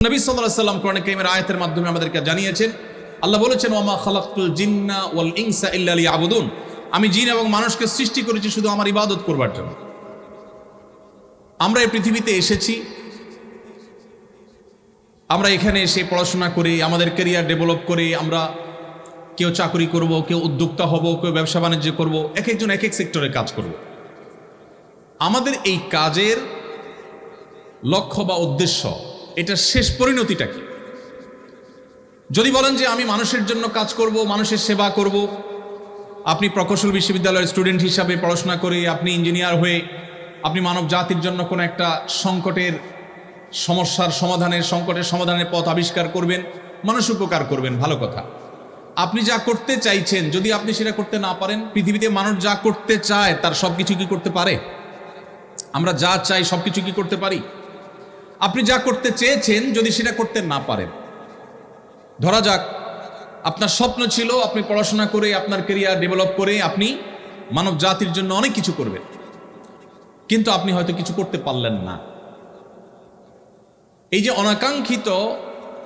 নবী সাল্লাল্লাহু আলাইহি ওয়াসাল্লাম কোরআন কারীমের আয়াতের মাধ্যমে আমাদেরকে জানিয়েছেন, আল্লাহ বলেছেন ওয়া মা খালাকতুল জিন্না ওয়াল ইনসা ইল্লা লিয়াবুদুন, আমি জিন এবং মানুষকে সৃষ্টি করেছি শুধু আমার ইবাদত করবার জন্য। আমরা এই পৃথিবীতে এসেছি, আমরা এখানে এসে পড়াশোনা করে আমাদের ক্যারিয়ার ডেভেলপ করে আমরা কেউ চাকরি করব, কেউ উদ্যোক্তা হব, কেউ ব্যবসা বাণিজ্য করব, এক একজন এক এক সেক্টরে কাজ করব। আমাদের এই কাজের লক্ষ্য বা উদ্দেশ্য, এটা শেষ পরিণতিটা কি? যদি বলেন যে আমি মানুষের জন্য কাজ করব, মানুষের সেবা করব, আপনি প্রকৌশল বিশ্ববিদ্যালয়ের স্টুডেন্ট হিসাবে পড়াশোনা করে আপনি ইঞ্জিনিয়ার হয়ে আপনি মানব জাতির জন্য কোনো একটা সংকটের সমাধানের পথ আবিষ্কার করবেন, মানুষ উপকার করবেন, ভালো কথা। আপনি যা করতে চাইছেন, যদি আপনি সেটা করতে না পারেন, পৃথিবীতে মানুষ যা করতে চায় তার সব কিছু কি করতে পারে? আমরা যা চাই সব কিছু কি করতে পারি? আপনি যা করতে চেয়েছেন যদি সেটা করতে না পারেন, ধরা যাক আপনার স্বপ্ন ছিল আপনি পড়াশোনা করে আপনার ক্যারিয়ার ডেভেলপ করে আপনি মানব জাতির জন্য অনেক কিছু করবেন, কিন্তু আপনি হয়তো কিছু করতে পারলেন না। এই যে অনাকাঙ্ক্ষিত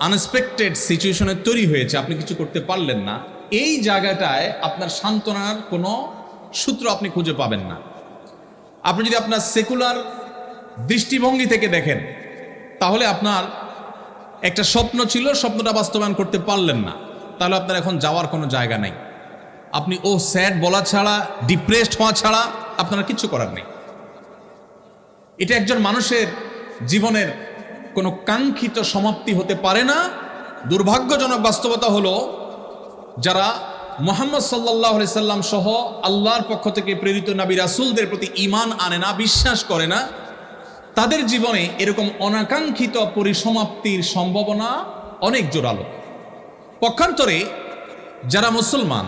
আনএক্সপেক্টেড সিচুয়েশনে তৈরি হয়েছে, আপনি কিছু করতে পারলেন না, এই জায়গাটায় আপনার সান্ত্বনার কোনো সূত্র আপনি খুঁজে পাবেন না। আপনি যদি আপনার সেকুলার দৃষ্টিভঙ্গি থেকে দেখেন, তাহলে আপনার একটা স্বপ্ন ছিল, স্বপ্নটা বাস্তবায়ন করতে পারলেন না, তাহলে আপনার এখন যাওয়ার কোনো জায়গা নেই। আপনি স্যাড বলা ছাড়া, ডিপ্রেসড হওয়া ছাড়া আপনার কিচ্ছু করার নেই। এটা একজন মানুষের জীবনের কোনো কাঙ্ক্ষিত সমাপ্তি হতে পারে না। দুর্ভাগ্যজনক বাস্তবতা হলো, যারা মুহাম্মদ সাল্লাল্লাহু আলাইহি সাল্লাম সহ আল্লাহর পক্ষ থেকে প্রেরিত নবী রাসূলদের প্রতি ঈমান আনে না, বিশ্বাস করে না, তাদের জীবনে এরকম অনাকাঙ্ক্ষিত পরিসমাপ্তির সম্ভাবনা অনেক জোরালো। পক্ষান্তরে যারা মুসলমান,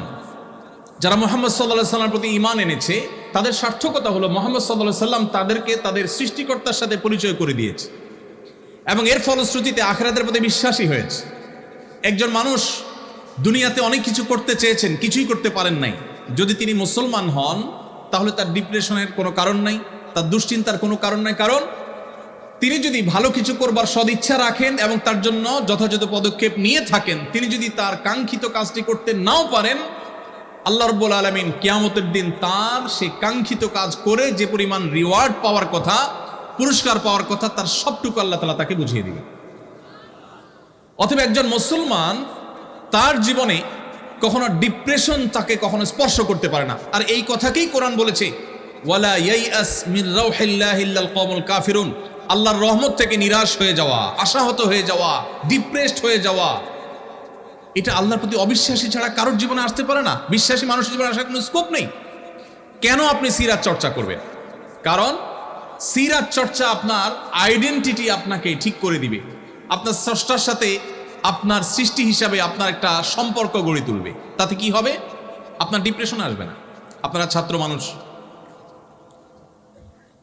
যারা মুহাম্মদ সাল্লাল্লাহু আলাইহি সাল্লামের প্রতি ঈমান এনেছে, তাদের সার্থকতা হলো মুহাম্মদ সাল্লাল্লাহু আলাইহি সাল্লাম তাদেরকে তাদের সৃষ্টিকর্তার সাথে পরিচয় করে দিয়েছে এবং এর ফলশ্রুতিতে আখিরাতের প্রতি বিশ্বাসী হয়েছে। একজন মানুষ দুনিয়াতে অনেক কিছু করতে চেয়েছেন, কিছুই করতে পারেন নাই, যদি তিনি মুসলমান হন তাহলে তার ডিপ্রেশনের কোনো কারণ নাই, তার দুশ্চিন্তার কোনো কারণ নাই। কারণ তিনি যদি ভালো কিছু করবার সদিচ্ছা রাখেন এবং তার জন্য যথাযথ পদক্ষেপ নিয়ে থাকেন, তিনি যদি তার কাঙ্ক্ষিত কাজটি করতে নাও পারেন, আল্লাহ রাব্বুল আলামিন কিয়ামতের দিন তার সেই কাঙ্ক্ষিত কাজ করে যে পরিমাণ রিওয়ার্ড পাওয়ার কথা, পুরস্কার পাওয়ার কথা, তার সবটুকু আল্লাহ তাআলা তাকে বুঝিয়ে দিবেন। অতএব একজন মুসলমান তার জীবনে কখনো ডিপ্রেশন তাকে কখনো স্পর্শ করতে পারে না। আর এই কথাকেই কোরআন বলেছে, ওয়ালা ইয়াইআস মির রাউহিল্লাহি ইল্লাল কওমুল কাফিরুন, আল্লাহর রহমত থেকে নিরাশ হয়ে যাওয়া, আশাহত হয়ে যাওয়া, ডিপ্রেসড হয়ে যাওয়া, এটা আল্লাহর প্রতি অবিশ্বাসী ছাড়া কারোর জীবনে আসতে পারে না। বিশ্বাসী মানুষের জীবনে আসার কোনো স্কোপ নেই। কেন আপনি সিরাত চর্চা করবেন? কারণ সিরাত চর্চা আপনার আইডেন্টিটি আপনাকে ঠিক করে দিবে, আপনার স্রষ্টার সাথে আপনার সৃষ্টি হিসাবে আপনার একটা সম্পর্ক গড়ে তুলবে। তাতে কি হবে? আপনার ডিপ্রেশন আসবে না। আপনারা ছাত্র মানুষ,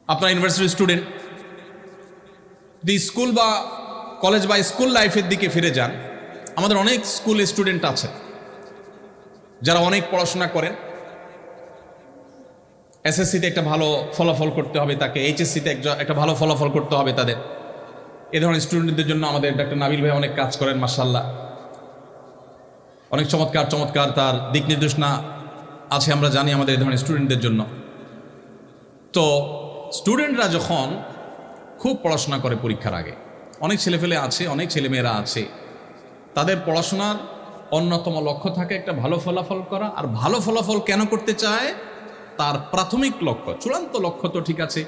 আপনারা ইউনিভার্সিটির স্টুডেন্ট, যদি স্কুল বা কলেজ বা স্কুল লাইফের দিকে ফিরে যান, আমাদের অনেক স্কুল স্টুডেন্ট আছে যারা অনেক পড়াশোনা করেন। এসএসসিতে একটা ভালো ফলাফল করতে হবে তাকে, এইচএসসিতে একটা ভালো ফলাফল করতে হবে তাদের। এ ধরনের স্টুডেন্টদের জন্য আমাদের ডাক্তার নাবিল ভাই অনেক কাজ করেন, মাশাআল্লাহ, অনেক চমৎকার চমৎকার তার দিক নির্দেশনা আছে, আমরা জানি আমাদের এই ধরনের স্টুডেন্টদের জন্য। তো স্টুডেন্টরা যখন খুব পড়াশোনা করে পরীক্ষার আগে, অনেক ছেলেপেলে আছে, অনেক ছেলেমেয়েরা আছে, তাদের পড়াশোনার অন্যতম লক্ষ্য থাকে একটা ভালো ফলাফল করা। আর ভালো ফলাফল কেন করতে চায়? তার প্রাথমিক লক্ষ্য, চূড়ান্ত লক্ষ্য তো ঠিক আছে,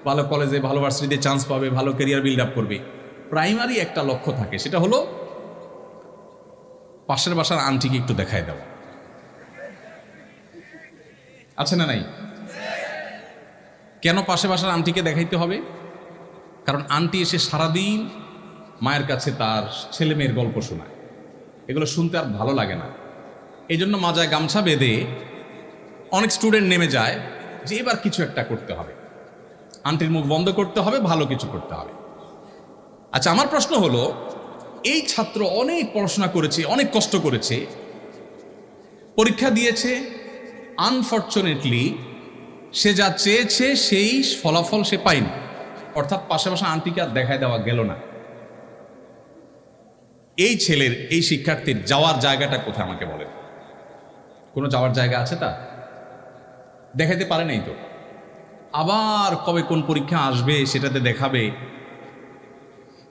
ভালো কলেজে ভালো ভার্সিটিতে চান্স পাবে, ভালো ক্যারিয়ার বিল্ড আপ করবে। প্রাইমারি একটা লক্ষ্য থাকে, সেটা হলো পাশের বাসার আন্টিকে একটু দেখায় দেওয়া। আছে না নাই? কেন পাশের বাসার আন্টিকে দেখাইতে হবে? কারণ আন্টি এসে সারাদিন মায়ের কাছে তার ছেলে মেয়ের গল্প শোনায়, এগুলো শুনতে আর ভালো লাগে না। এই জন্য মাজায় গামছা বেঁধে অনেক স্টুডেন্ট নেমে যায় যে এবার কিছু একটা করতে হবে, আন্টির মুখ বন্ধ করতে হবে, ভালো কিছু করতে হবে। আচ্ছা, আমার প্রশ্ন হলো, এই ছাত্র অনেক পড়াশোনা করেছে, অনেক কষ্ট করেছে, পরীক্ষা দিয়েছে, আনফরচুনেটলি সে যা চেয়েছে সেই ফলাফল সে পায়নি, অর্থাৎ পাশাপাশি আন্টিকে আর দেখায় দেওয়া গেল না। এই ছেলের, এই শিক্ষার্থীর যাওয়ার জায়গাটা কোথায় আমাকে বলেন? কোনো যাওয়ার জায়গা আছে তা? দেখাইতে পারে নাই তো। আবার কবে কোন পরীক্ষা আসবে সেটাতে দেখাবে,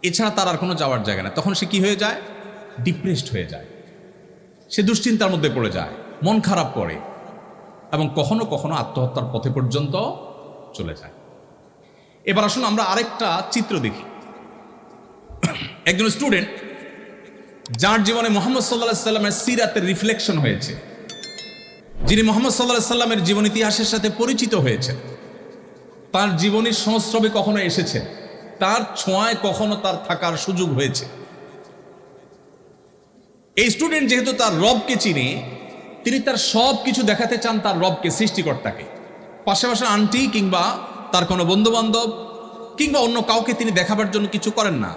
এছাড়া তার আর কোনো যাওয়ার জায়গা না। তখন সে কি হয়ে যায়? ডিপ্রেসড হয়ে যায়, সে দুশ্চিন্তার মধ্যে পড়ে যায়, মন খারাপ করে এবং কখনো কখনো আত্মহত্যার পথে পর্যন্ত চলে যায়। এবার আসুন আমরা আরেকটা চিত্র দেখি। একজন স্টুডেন্ট যার জীবনে মোহাম্মদ সাল্লাল্লাহু আলাইহি সাল্লামের সিরাতের রিফ্লেকশন হয়েছে, যিনি মোহাম্মদ সাল্লাল্লাহু আলাইহি সাল্লামের জীবন ইতিহাসের সাথে পরিচিত হয়েছেন, তার জীবনের সংস্রবে কখনো এসেছে, তার ছোঁয়ায় কখনো তার থাকার সুযোগ হয়েছে। এই স্টুডেন্ট যেহেতু তার রবকে চিনে, তিনি তার সব কিছু দেখাতে চান তার রবকে, সৃষ্টিকর্তাকে। পাশাপাশি আন্টি কিংবা তার কোনো বন্ধু বান্ধব কিংবা অন্য কাউকে তিনি দেখাবার জন্য কিছু করেন না।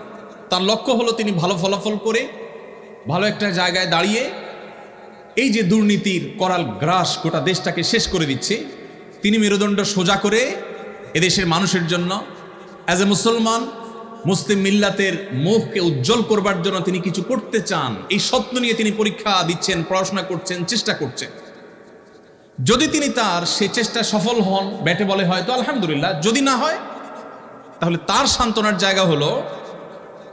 তার লক্ষ্য হলো তিনি ভালো ফলাফল করে ভালো একটা জায়গায় দাঁড়িয়ে এই যে দুর্নীতির করাল গ্রাস গোটা দেশটাকে শেষ করে দিচ্ছে, তিনি মেরুদণ্ড সোজা করে এদেশের মানুষের জন্য অ্যাজ এ মুসলমান মুসলিম মিল্লাতের মুখকে উজ্জ্বল করবার জন্য তিনি কিছু করতে চান। এই স্বপ্ন নিয়ে তিনি পরীক্ষা দিচ্ছেন, পড়াশোনা করছেন, চেষ্টা করছেন। যদি তিনি তার সে চেষ্টা সফল হন, ব্যাটে বলে হয়তো আলহামদুলিল্লাহ, যদি না হয় তাহলে তার সান্ত্বনার জায়গা হলো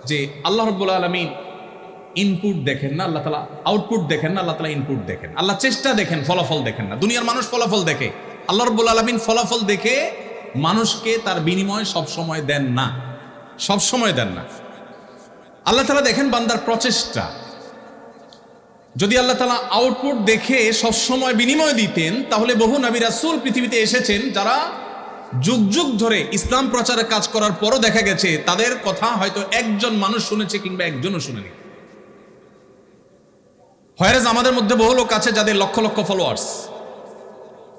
যে আল্লাহ রাব্বুল আলামিন ইনপুট দেখেন না, আল্লাহ তাআলা আউটপুট দেখেন না, আল্লাহ তাআলা ইনপুট দেখেন। আল্লাহ চেষ্টা দেখেন, ফলাফল দেখেন না। দুনিয়ার মানুষ ফলাফল দেখে, আল্লাহ রাব্বুল আলামিন ফলাফল দেখে মানুষকে তার বিনিময় সব সময় দেন না, সব সময় দেন না। আল্লাহ তাআলা দেখেন বান্দার প্রচেষ্টা। যদি আল্লাহ তাআলা আউটপুট দেখে সব সময় বিনিময় দিতেন, তাহলে বহু নবী রাসূল পৃথিবীতে এসেছেন যারা যুগ যুগ ধরে ইসলাম প্রচারে কাজ করার পরও দেখা গেছে তাদের কথা হয়তো একজন মানুষ শুনেছে কিংবা একজনও শুনেনি। হয়রাজ আমাদের মধ্যে বহু লোক আছে যাদের লক্ষ লক্ষ ফলোয়ার্স,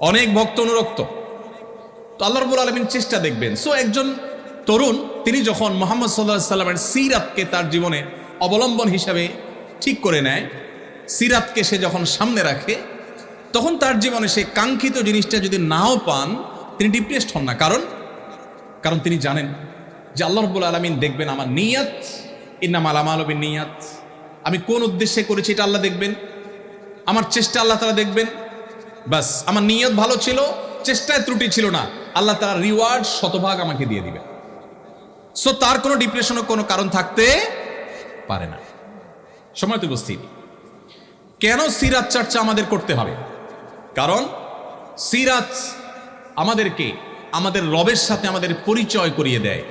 অনেক ভক্ত অনুরক্ত। তো আল্লাহ রাব্বুল আলামিন চেষ্টা দেখবেন। সো একজন তরুণ তিনি যখন মুহাম্মদ সাল্লাল্লাহু আলাইহি সাল্লামের সিরাতকে তার জীবনে অবলম্বন হিসাবে ঠিক করে নেয়, সিরাতকে সে যখন সামনে রাখে, তখন তার জীবনে সে কাঙ্ক্ষিত জিনিসটা যদি নাও পান, তিনি ডিপ্রেসড হন না। কারণ তিনি জানেন যে আল্লাহ রাব্বুল আলামিন দেখবেন আমার নিয়ত, ইন্নামাল আমালু বিন্নিয়াত, আমি কোন উদ্দেশ্যে করেছি এটা আল্লাহ দেখবেন, আমার চেষ্টা আল্লাহ তাআলা দেখবেন। বাস আমার নিয়ত ভালো ছিল, চেষ্টায় ত্রুটি ছিল না, আল্লাহ তাআলা রিওয়ার্ড শতভাগ আমাকে দিয়ে দিবেন। সো তার কোনো ডিপ্রেশনের কোনো কারণ থাকতে পারে না। সময়ত উপস্থিতি, কেন সিরাত চর্চা আমাদের করতে হবে? কারণ সিরাত আমাদেরকে আমাদের রবের সাথে আমাদের পরিচয় করিয়ে দেয়,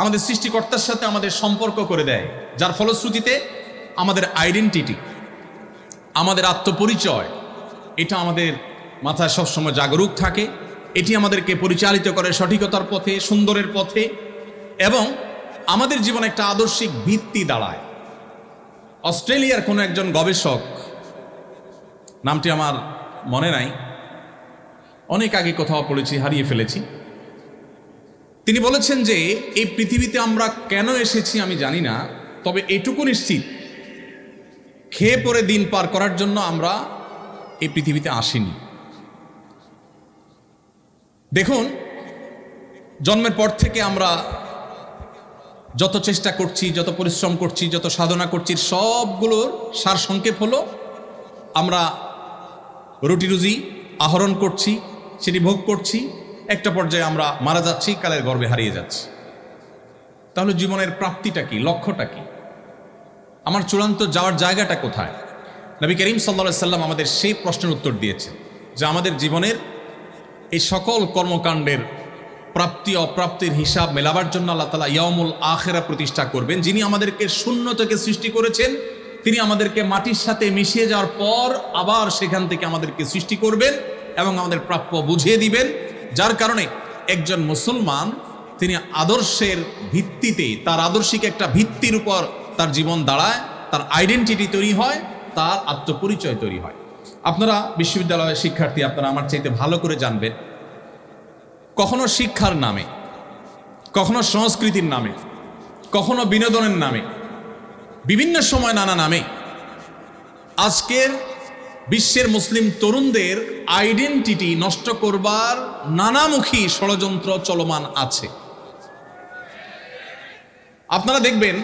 আমাদের সৃষ্টিকর্তার সাথে আমাদের সম্পর্ক করে দেয়, যার ফলশ্রুতিতে আমাদের আইডেন্টিটি, আমাদের আত্মপরিচয়, এটা আমাদের মাথায় সবসময় জাগরুক থাকে। এটি আমাদেরকে পরিচালিত করে সঠিকতার পথে, সুন্দরের পথে, এবং আমাদের জীবনে একটা আদর্শিক ভিত্তি দাঁড়ায়। অস্ট্রেলিয়ার কোনো একজন গবেষক, নামটি আমার মনে নাই, অনেক আগে কোথাও পড়েছি, হারিয়ে ফেলেছি, তিনি বলেছেন যে এই পৃথিবীতে আমরা কেন এসেছি আমি জানি না, তবে এটুকু নিশ্চিত, খেয়ে পরে দিন পার করার জন্য আমরা এই পৃথিবীতে আসিনি। দেখুন, জন্মের পর থেকে আমরা যত চেষ্টা করছি, যত পরিশ্রম করছি, যত সাধনা করছি, সবগুলোর সারসংক্ষেপ হলো আমরা রুটি রুজি আহরণ করছি, সেটি ভোগ করছি, একটা পর্যায়ে আমরা মারা যাচ্ছি, কালের গর্ভে হারিয়ে যাচ্ছি। তাহলে জীবনের প্রাপ্তিটা কি, লক্ষ্যটা কি, আমার চূড়ান্ত যাওয়ার জায়গাটা কোথায়? নবী করিম সাল্লাল্লাহু আলাইহি সাল্লাম আমাদের সেই প্রশ্নের উত্তর দিয়েছেন যে আমাদের জীবনের এই সকল কর্মকাণ্ডের প্রাপ্তি অপ্রাপ্তির হিসাব মেলাবার জন্য আল্লাহ তাআলা ইয়াউমুল আখিরা প্রতিষ্ঠা করবেন। যিনি আমাদেরকে শূন্য থেকে সৃষ্টি করেছেন, তিনি আমাদেরকে মাটির সাথে মিশিয়ে যাওয়ার পর আবার সেখান থেকে আমাদেরকে সৃষ্টি করবেন এবং আমাদের প্রাপ্য বুঝিয়ে দিবেন। যার কারণে একজন মুসলমান তিনি আদর্শের ভিত্তিতে, তার আদর্শিক একটা ভিত্তির উপর তার জীবন দাঁড়ায়, তার আইডেন্টিটি তৈরি হয়, তার আত্মপরিচয় তৈরি হয়। আপনারা বিশ্ববিদ্যালয়ের শিক্ষার্থী, আপনারা আমার চাইতে ভালো করে জানবেন, কখনো শিক্ষার নামে, কখনো সংস্কৃতির নামে, কখনো বিনোদনের নামে, বিভিন্ন সময় নানা নামে আজকের বিশ্বের মুসলিম তরুণদের আইডেন্টিটি নষ্ট করবার নানামুখী ষড়যন্ত্র চলমান আছে। আপনারা দেখবেন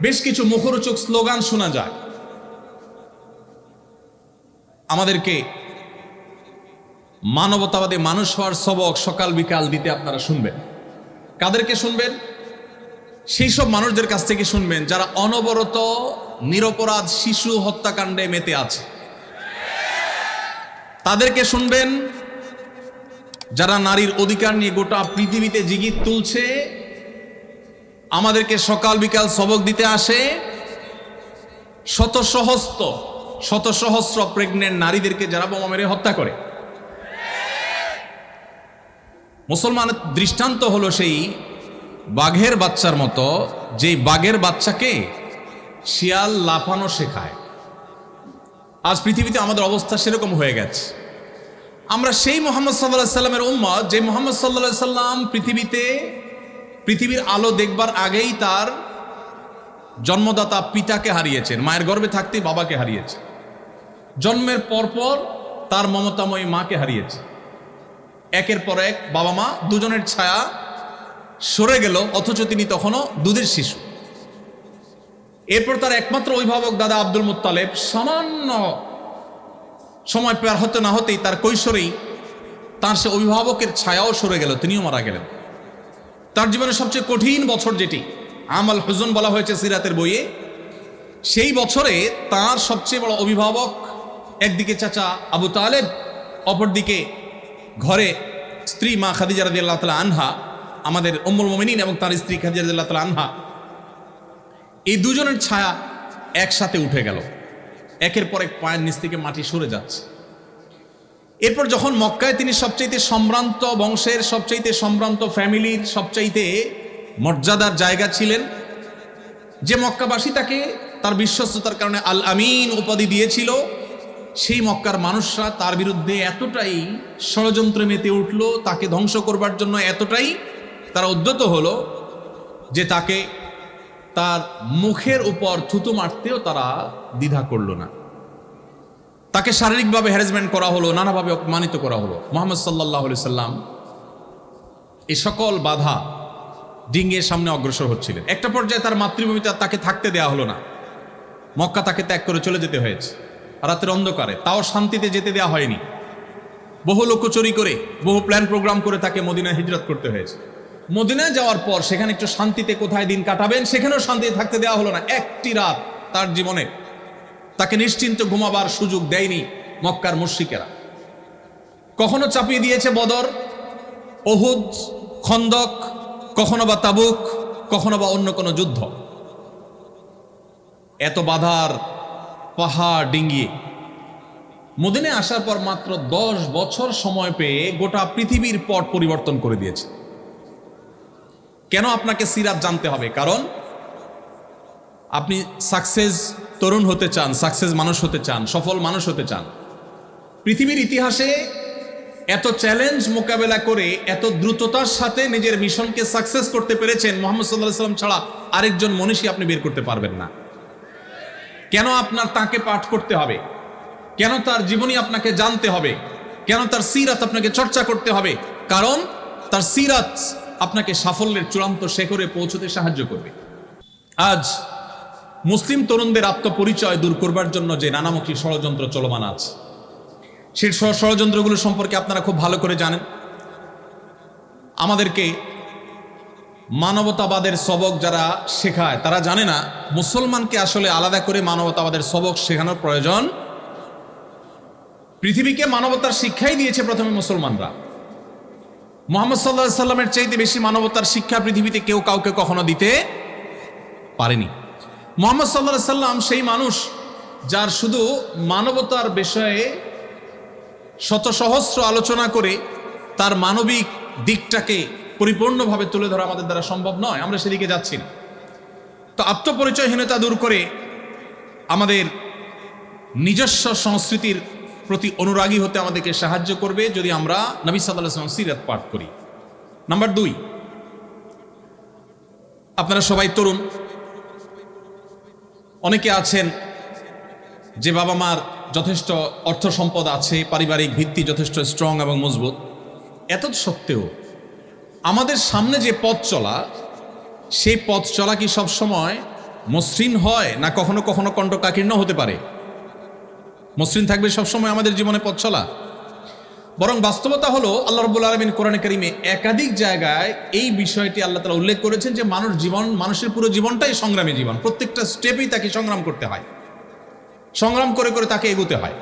বেশ কিছু মুখরোচক স্লোগান শোনা যায়। আমাদেরকে মানবতাবাদী মানুষ হওয়ার সবক সকাল বিকাল দিতে আপনারা শুনবেন। কাদেরকে শুনবেন? সেই সব মানুষদের কাছ থেকে শুনবেন যারা অনবরত নিরপরাধ শিশু হত্যাকাণ্ডে মেতে আছে। তাদেরকে শুনবেন যারা নারীর অধিকার নিয়ে গোটা পৃথিবীতে জিগির তুলছে, আমাদেরকে সকাল বিকাল সবক দিতে আসে। শত সহস্র প্রেগনেন্ট নারীদেরকে যারা বোমা মেরে হত্যা করে। মুসলমানের দৃষ্টান্ত হলো সেই বাঘের বাচ্চার মতো, যেই বাঘের বাচ্চাকে শিয়াল লাফানো শেখায়। আজ পৃথিবীতে আমাদের অবস্থা সেরকম হয়ে গেছে। আমরা সেই মুহাম্মদ সাল্লাল্লাহু আলাইহি সাল্লামের উম্মত, যে মুহাম্মদ সাল্লাল্লাহু আলাইহি সাল্লাম পৃথিবীর আলো দেখবার আগেই তার জন্মদাতা পিতাকে হারিয়েছেন, মায়ের গর্ভে থাকতেই বাবাকে হারিয়েছে, জন্মের পরপর তার মমতাময়ী মাকে হারিয়েছে। একের পর এক বাবা মা দুজনের ছায়া সরে গেল, অথচ তিনি তখনও দুধের শিশু। এরপর তার একমাত্র অভিভাবক দাদা আব্দুল মুত্তালেব সামান্য সময় পার হতে না হতেই তার কৈশোরেই তার সে অভিভাবকের ছায়াও সরে গেল, তিনিও মারা গেলেন। তার জীবনের সবচেয়ে কঠিন বছর, যেটি আমাল হুজুন বলা হয়েছে সিরাতের বইয়ে, সেই বছরে তার সবচেয়ে বড় অভিভাবক একদিকে চাচা আবু তালেব, অপরদিকে ঘরে স্ত্রী মা খাদিজা রাদিয়াল্লাহু তাআলা আনহা, আমাদের উম্মুল মুমিনিন এবং তার স্ত্রী খাদিজা রাদিয়াল্লাহু তাআলা আনহা, এই দুজনের ছায়া একসাথে উঠে গেল। একের পর এক পায়ের নিচ থেকে মাটি সরে যাচ্ছে। এরপর যখন মক্কায় তিনি সবচাইতে সম্ভ্রান্ত বংশের, সবচাইতে সম্ভ্রান্ত ফ্যামিলির, সবচাইতে মর্যাদার জায়গা ছিলেন, যে মক্কাবাসী তাকে তার বিশ্বস্ততার কারণে আল আমিন উপাধি দিয়েছিল, সেই মক্কার মানুষরা তার বিরুদ্ধে এতটাই ষড়যন্ত্রে মেতে উঠল, তাকে ধ্বংস করবার জন্য এতটাই তারা উদ্যত হলো যে তাকে তার মুখের উপর থুতু মারতেও তারা দ্বিধা করল না। তাকে শারীরিকভাবে হ্যারাসমেন্ট করা হলো, নানাভাবে অপমানিত করা হলো। মুহাম্মদ সাল্লাল্লাহু আলাইহি সাল্লাম এই সকল বাধা ডিঙ্গিয়ে সামনে অগ্রসর হচ্ছিলেন। একটা পর্যায়ে তার মাতৃভূমিতে তাকে থাকতে দেয়া হলো না, মক্কা তাকে ত্যাগ করে চলে যেতে হয়েছে রাতের অন্ধকারে, তাও শান্তিতে যেতে দেওয়া হয়নি। বহু লোকচুরি করে, বহু প্ল্যান প্রোগ্রাম করে তাকে মদিনায় হিজরত করতে হয়েছে। মদিনায় যাওয়ার পর সেখানে একটু শান্তিতে কোথায় দিন কাটাবেন, সেখানেও শান্তিতে থাকতে দেওয়া হলো না। একটি রাত তার জীবনে তাকে নিশ্চিন্ত ঘুমাবার সুযোগ দেয়নি মক্কার মুশরিকেরা। কখনো চাপিয়ে দিয়েছে বদর, উহুদ, খন্দক, কখনো বা তাবুক, কখনো বা অন্য কোনো যুদ্ধ। এত বাধার পাহাড় ডিঙ্গিয়ে মদিনায় আসার পর মাত্র 10 বছর সময় পেয়ে গোটা পৃথিবীর পট পরিবর্তন করে দিয়েছে। কেন আপনাকে সিরাত জানতে হবে? কারণ আপনি সাকসেস তরুণ হতে চান, সাকসেস মানুষ হতে চান, সফল মানুষ হতে চান। পৃথিবীর ইতিহাসে এত চ্যালেঞ্জ মোকাবেলা করে এত দ্রুততার সাথে নিজের মিশনকে সাকসেস করতে পেরেছেন মুহাম্মদ সাল্লাল্লাহু আলাইহি ওয়াসাল্লাম ছাড়া আরেকজন মনীষী আপনি বের করতে পারবেন না। কেন আপনার তাকে পাঠ করতে হবে? কেন তার জীবনী আপনাকে জানতে হবে? কেন তার সিরাত আপনাকে চর্চা করতে হবে? কারণ তার সিরাত আপনাকে সাফল্যের চূড়ান্ত শিখরে পৌঁছতে সাহায্য করবে। আজ মুসলিম তরুণদের আত্মপরিচয় দূর করবার জন্য যে নানামুখী ষড়যন্ত্র চলমান আছে, সেই ষড়যন্ত্রগুলো সম্পর্কে আপনারা খুব ভালো করে জানেন। আমাদেরকে মানবতাবাদের সবক যারা শেখায় তারা জানে না মুসলমানকে আসলে আলাদা করে মানবতাবাদের সবক শেখানোর প্রয়োজন। পৃথিবীকে মানবতার শিক্ষাই দিয়েছে প্রথমে মুসলমানরা। মুহাম্মদ সাল্লাল্লাহু আলাইহি সাল্লামের চাইতে বেশি মানবতার শিক্ষা পৃথিবীতে কেউ কাউকে কখনো দিতে পারেনি। মুহাম্মদ সাল্লাল্লাহু আলাইহি সাল্লাম সেই মানুষ যার শুধু মানবতার বিষয়ে শত সহস্র আলোচনা করে তার মানবিক দিকটাকে পরিপূর্ণভাবে তুলে ধরা আমাদের দ্বারা সম্ভব নয়, আমরা সেদিকে যাচ্ছি না। তো আত্মপরিচয়হীনতা দূর করে আমাদের নিজস্ব সংস্কৃতির প্রতি অনুরাগী হতে আমাদেরকে সাহায্য করবে যদি আমরা নবী সাল্লাল্লাহু আলাইহি ওয়াসাল্লাম সিরাত পাঠ করি। নাম্বার 2, আপনারা সবাই তরুণ, অনেকে আছেন যে বাবা মার যথেষ্ট অর্থ সম্পদ আছে, পারিবারিক ভিত্তি যথেষ্ট স্ট্রং এবং মজবুত। এত সত্ত্বেও আমাদের সামনে যে পথ চলা, সেই পথ চলা কি সবসময় মসৃণ হয়, না কখনো কখনো কণ্টকাকীর্ণ হতে পারে? মসৃণ থাকবে সবসময় আমাদের জীবনে পথ চলা? বরং বাস্তবতা হলো আল্লাহ রাব্বুল আলামিন কোরআনে কারিমে একাধিক জায়গায় এই বিষয়টি আল্লাহ তাআলা উল্লেখ করেছেন যে মানুষের পুরো জীবনটাই সংগ্রামী জীবন। প্রত্যেকটা স্টেপেই তাকে সংগ্রাম করতে হয়, সংগ্রাম করে করে তাকে এগোতে হয়।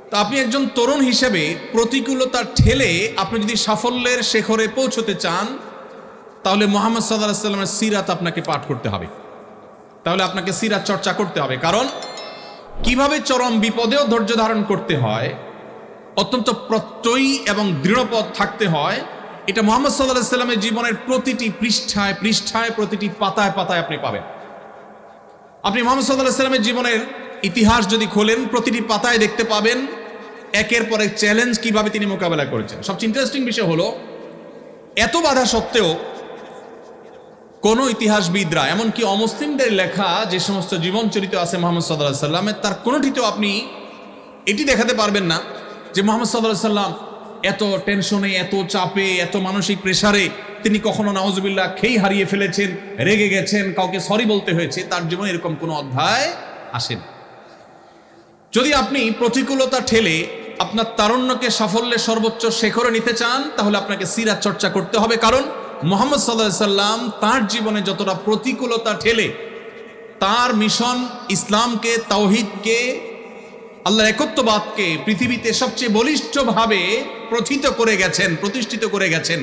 তো আপনি একজন তরুণ হিসেবে প্রতিকূলতা ঠেলে আপনি যদি সাফল্যের শেখরে পৌঁছতে চান, তাহলে মুহাম্মদ সাল্লাল্লাহু আলাইহি ওয়াসাল্লামের সিরাত আপনাকে পাঠ করতে হবে, তাহলে আপনাকে সিরাত চর্চা করতে হবে। কারণ কিভাবে চরম বিপদেও ধৈর্য ধারণ করতে হয়, অত্যন্ত প্রত্যয়ী এবং দৃঢ়পদ থাকতে হয়, এটা মুহাম্মদ সাল্লাল্লাহু আলাইহি ওয়াসাল্লামের জীবনের প্রতিটি পৃষ্ঠায় পৃষ্ঠায়, প্রতিটি পাতায় পাতায় আপনি পাবেন। আপনি মুহাম্মদ সাল্লাল্লাহু আলাইহি ওয়াসাল্লামের জীবনের ইতিহাস যদি খোলেন, প্রতিটি পাতায় দেখতে পাবেন একের পর এক চ্যালেঞ্জ কিভাবে তিনি মোকাবেলা করেছেন। সবচেয়ে ইন্টারেস্টিং বিষয় হলো, এত বাধা সত্ত্বেও কোন ইতিহাসবিদরা, এমনকি অমুসলিমদের লেখা যে সমস্ত জীবন চরিত্র আছে মুহাম্মদ সাল্লাল্লাহু আলাইহি ওয়াসাল্লামের, তার কোনোটিতেও আপনি এটি দেখাতে পারবেন না যে মুহাম্মদ সাল্লাল্লাহু আলাইহি ওয়াসাল্লাম এত টেনশনে, এত চাপে, এত মানসিক প্রেসারে তিনি কখনো নাউজুবিল্লাহ খেই হারিয়ে ফেলেছেন, রেগে গেছেন, কাউকে সরি বলতে হয়েছে। তার জীবনে এরকম কোনো অধ্যায় আসেন। যদি আপনি প্রতিকূলতা ঠেলে আপনার তারুণ্যকে সাফল্যের সর্বোচ্চ শেখরে নিতে চান, তাহলে আপনাকে সিরাত চর্চা করতে হবে। কারণ মুহাম্মদ সাল্লাল্লাহু আলাইহি ওয়াসাল্লাম তার জীবনে যতটা প্রতিকূলতা ঠেলে তার মিশন ইসলামকে, তাওহীদকে, আল্লাহর একত্ববাদকে পৃথিবীতে সবচেয়ে বলিষ্ঠভাবে প্রতিষ্ঠিত করে গেছেন,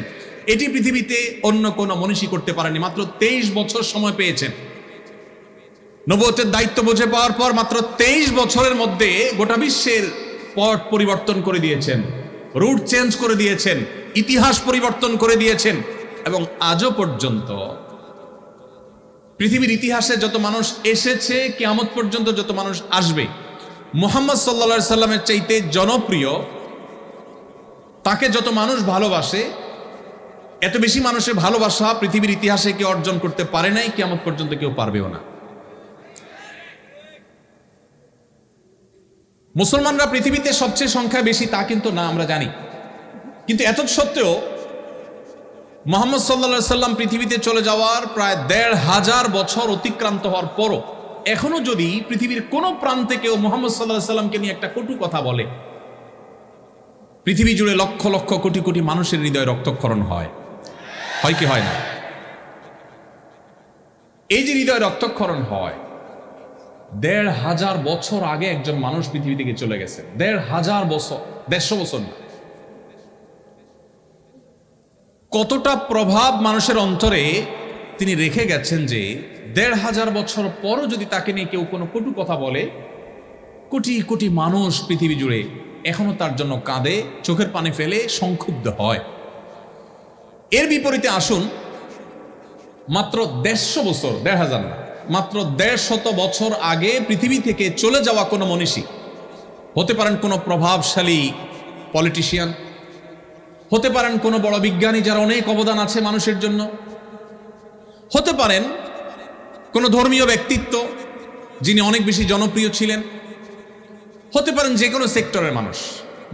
এটি পৃথিবীতে অন্য কোনো মনীষী করতে পারেনি। মাত্র 23 বছর সময় পেয়েছেন। নবুয়তের দায়িত্ব বুঝে পাওয়ার পর মাত্র 23 বছরের মধ্যে গোটা বিশ্বের পট পরিবর্তন করে দিয়েছেন, রুট চেঞ্জ করে দিয়েছেন, ইতিহাস পরিবর্তন করে দিয়েছেন। এবং আজও পর্যন্ত পৃথিবীর ইতিহাসে যত মানুষ এসেছে, কিয়ামত পর্যন্ত যত মানুষ আসবে, মুহাম্মদ সাল্লাল্লাহু আলাইহি সাল্লামের চাইতে জনপ্রিয়, তাকে যত মানুষ ভালোবাসে, এত বেশি মানুষের ভালোবাসা পৃথিবীর ইতিহাসে কেউ অর্জন করতে পারে নাই, কিয়ামত পর্যন্ত কেউ পারবেও না। মুসলমানরা পৃথিবীতে সবচেয়ে সংখ্যায় বেশি তা কিন্তু না, আমরা জানি। কিন্তু এত সত্ত্বেও মুহাম্মদ সাল্লাল্লাহু আলাইহি সাল্লাম পৃথিবীতে চলে যাওয়ার প্রায় ১৫০০ বছর অতিক্রান্ত হওয়ার পরও এখনো যদি পৃথিবীর কোনো প্রান্তে কেউ মুহাম্মদ সাল্লাল্লাহু আলাইহি সাল্লামকে নিয়ে একটা কটু কথা বলে, পৃথিবী জুড়ে লক্ষ লক্ষ কোটি কোটি মানুষের হৃদয়ে রক্তক্ষরণ হয় কি হয় না? এই যে হৃদয়ে রক্তক্ষরণ হয়, ১৫০০ বছর আগে একজন মানুষ পৃথিবী থেকে চলে গেছে। ১৫০০ বছর, ১৫০ বছর না। কতটা প্রভাব মানুষের অন্তরে তিনি রেখে গেছেন যে ১৫০০ বছর পরও যদি তাকে নিয়ে কেউ কোনো কটু কথা বলে, কোটি কোটি মানুষ পৃথিবী জুড়ে এখনো তার জন্য কাঁদে, চোখের পানি ফেলে, সংক্ষুব্ধ হয়। এর বিপরীতে আসুন, মাত্র ১৫০ বছর, ১৫০০ না, মাত্র ১৫০ বছর আগে পৃথিবী থেকে চলে যাওয়া কোনো মনীষী, হতে পারেন কোনো প্রভাবশালী পলিটিশিয়ান, হতে পারেন কোনো বড় বিজ্ঞানী যার অনেক অবদান আছে মানুষের জন্য, হতে পারেন কোনো ধর্মীয় ব্যক্তিত্ব যিনি অনেক বেশি জনপ্রিয় ছিলেন, হতে পারেন যে কোনো সেক্টরের মানুষ,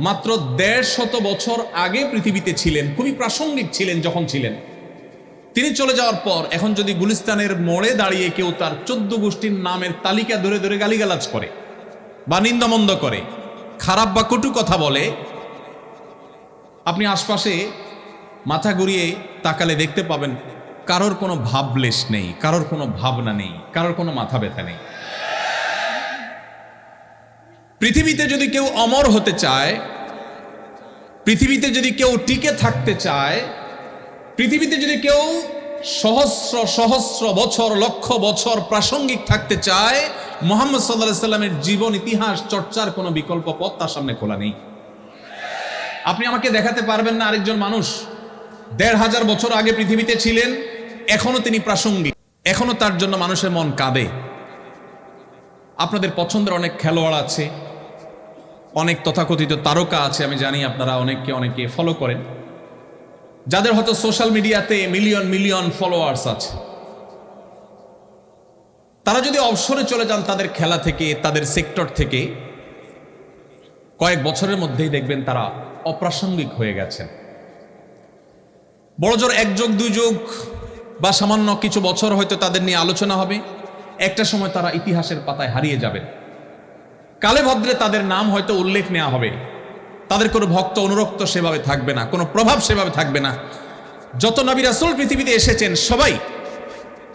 মাত্র ১৫০ বছর আগে পৃথিবীতে ছিলেন, খুবই প্রাসঙ্গিক ছিলেন যখন ছিলেন। তিনি চলে যাওয়ার পর এখন যদি গুলিস্তানের মোড়ে দাঁড়িয়ে কেউ তার 14 গোষ্ঠীর নামের তালিকা ধরে ধরে গালিগালাজ করে বা নিন্দামন্দ করে, খারাপ বা কটু কথা বলে, আপনি আশপাশে মাথা ঘুরিয়ে তাকালে দেখতে পাবেন কারোর কোনো ভাবলেশ নেই, কারোর কোনো ভাবনা নেই, কারোর কোনো মাথা ব্যথা নেই। পৃথিবীতে যদি কেউ অমর হতে চায়, পৃথিবীতে যদি কেউ টিকে থাকতে চায়, পৃথিবীতে যদি কেউ সহস্র সহস্র বছর, লক্ষ বছর প্রাসঙ্গিক থাকতে চায়, মুহাম্মদ সাল্লাল্লাহু আলাইহি সাল্লামের জীবন ইতিহাস চর্চার কোনো বিকল্প পথ তার সামনে খোলা নেই। আপনি আমাকে দেখাতে পারবেন না আরেকজন মানুষ ১৫০০ বছর আগে পৃথিবীতে ছিলেন, এখনো তিনি প্রাসঙ্গিক, এখনো তার জন্য মানুষের মন কাঁদে। আপনাদের পছন্দের অনেক খেলোয়াড় আছে, অনেক তথাকথিত তারকা আছে, আমি জানি আপনারা অনেকে ফলো করেন, যাদের হয়তো সোশ্যাল মিডিয়াতে মিলিয়ন মিলিয়ন ফলোয়ার্স আছে। তারা যদি অবসরে চলে যান তাদের খেলা থেকে, তাদের সেক্টর থেকে, কয়েক বছরের মধ্যেই দেখবেন তারা অপ্রাসঙ্গিক হয়ে গেছেন। বড়জোর ১ যুগ ২ যুগ বা সামান্য কিছু বছর হয়তো তাদের নিয়ে আলোচনা হবে, একটা সময় তারা ইতিহাসের পাতায় হারিয়ে যাবেন। কালে ভদ্রে তাদের নাম হয়তো উল্লেখ নেওয়া হবে, তাদের কোনো ভক্ত অনুরক্ত সেভাবে থাকবে না, কোনো প্রভাব সেভাবে থাকবে না। যত নবী রাসূল পৃথিবীতে এসেছেন সবাই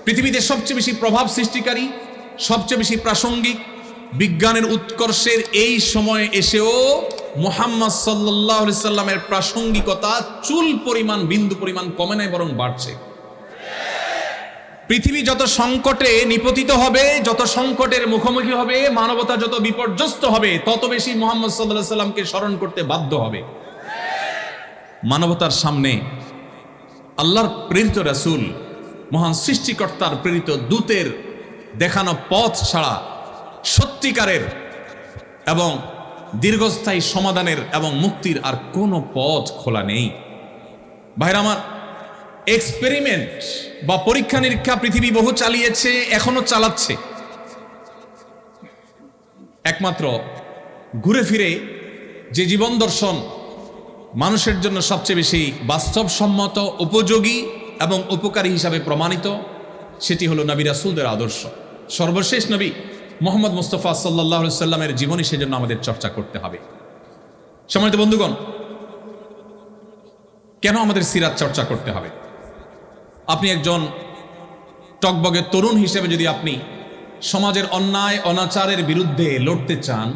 পৃথিবীতে সবচেয়ে বেশি প্রভাব সৃষ্টিকারী, সবচেয়ে বেশি প্রাসঙ্গিক। বিজ্ঞানের উৎকর্ষের এই সময়ে এসেও মুহাম্মদ সাল্লাল্লাহু আলাইহি সাল্লামের প্রাসঙ্গিকতা চুল পরিমাণ, বিন্দু পরিমাণ কমে নাই, বরং বাড়ছে। পৃথিবী যত সংকটে নিপতিত হবে, যত সংকটের মুখোমুখি হবে, মানবতা যত বিপর্যস্ত হবে, তত বেশি মুহাম্মদ সাল্লাল্লাহু আলাইহি সাল্লামকে স্মরণ করতে বাধ্য হবে। মানবতার সামনে আল্লাহর প্রেরিত রাসূল, মহান সৃষ্টিকর্তার প্রেরিত দূতের দেখানো পথ ছাড়া সত্যিকারের এবং দীর্ঘস্থায়ী সমাধানের এবং মুক্তির আর কোনো পথ খোলা নেই। ভাইরা আমার, এক্সপেরিমেন্ট বা পরীক্ষা নিরীক্ষা পৃথিবী বহু চালিয়েছে, এখনো চালাচ্ছে। একমাত্র ঘুরে ফিরে যে জীবন দর্শন মানুষের জন্য সবচেয়ে বেশি বাস্তবসম্মত, উপযোগী এবং উপকারী হিসাবে প্রমাণিত, সেটি হলো নবী রাসূলদের আদর্শ। সর্বশেষ নবী মুহাম্মদ মুস্তাফা সাল্লাল্লাহু আলাইহি সাল্লামের জীবনী সেজন্য আমাদের চর্চা করতে হবে। সম্মানিত বন্ধুগণ, কেন আমাদের সিরাত চর্চা করতে হবে? আপনি একজন টকবগে তরুণ হিসেবে যদি আপনি সমাজের অন্যায় অনাচারের বিরুদ্ধে লড়তে চান,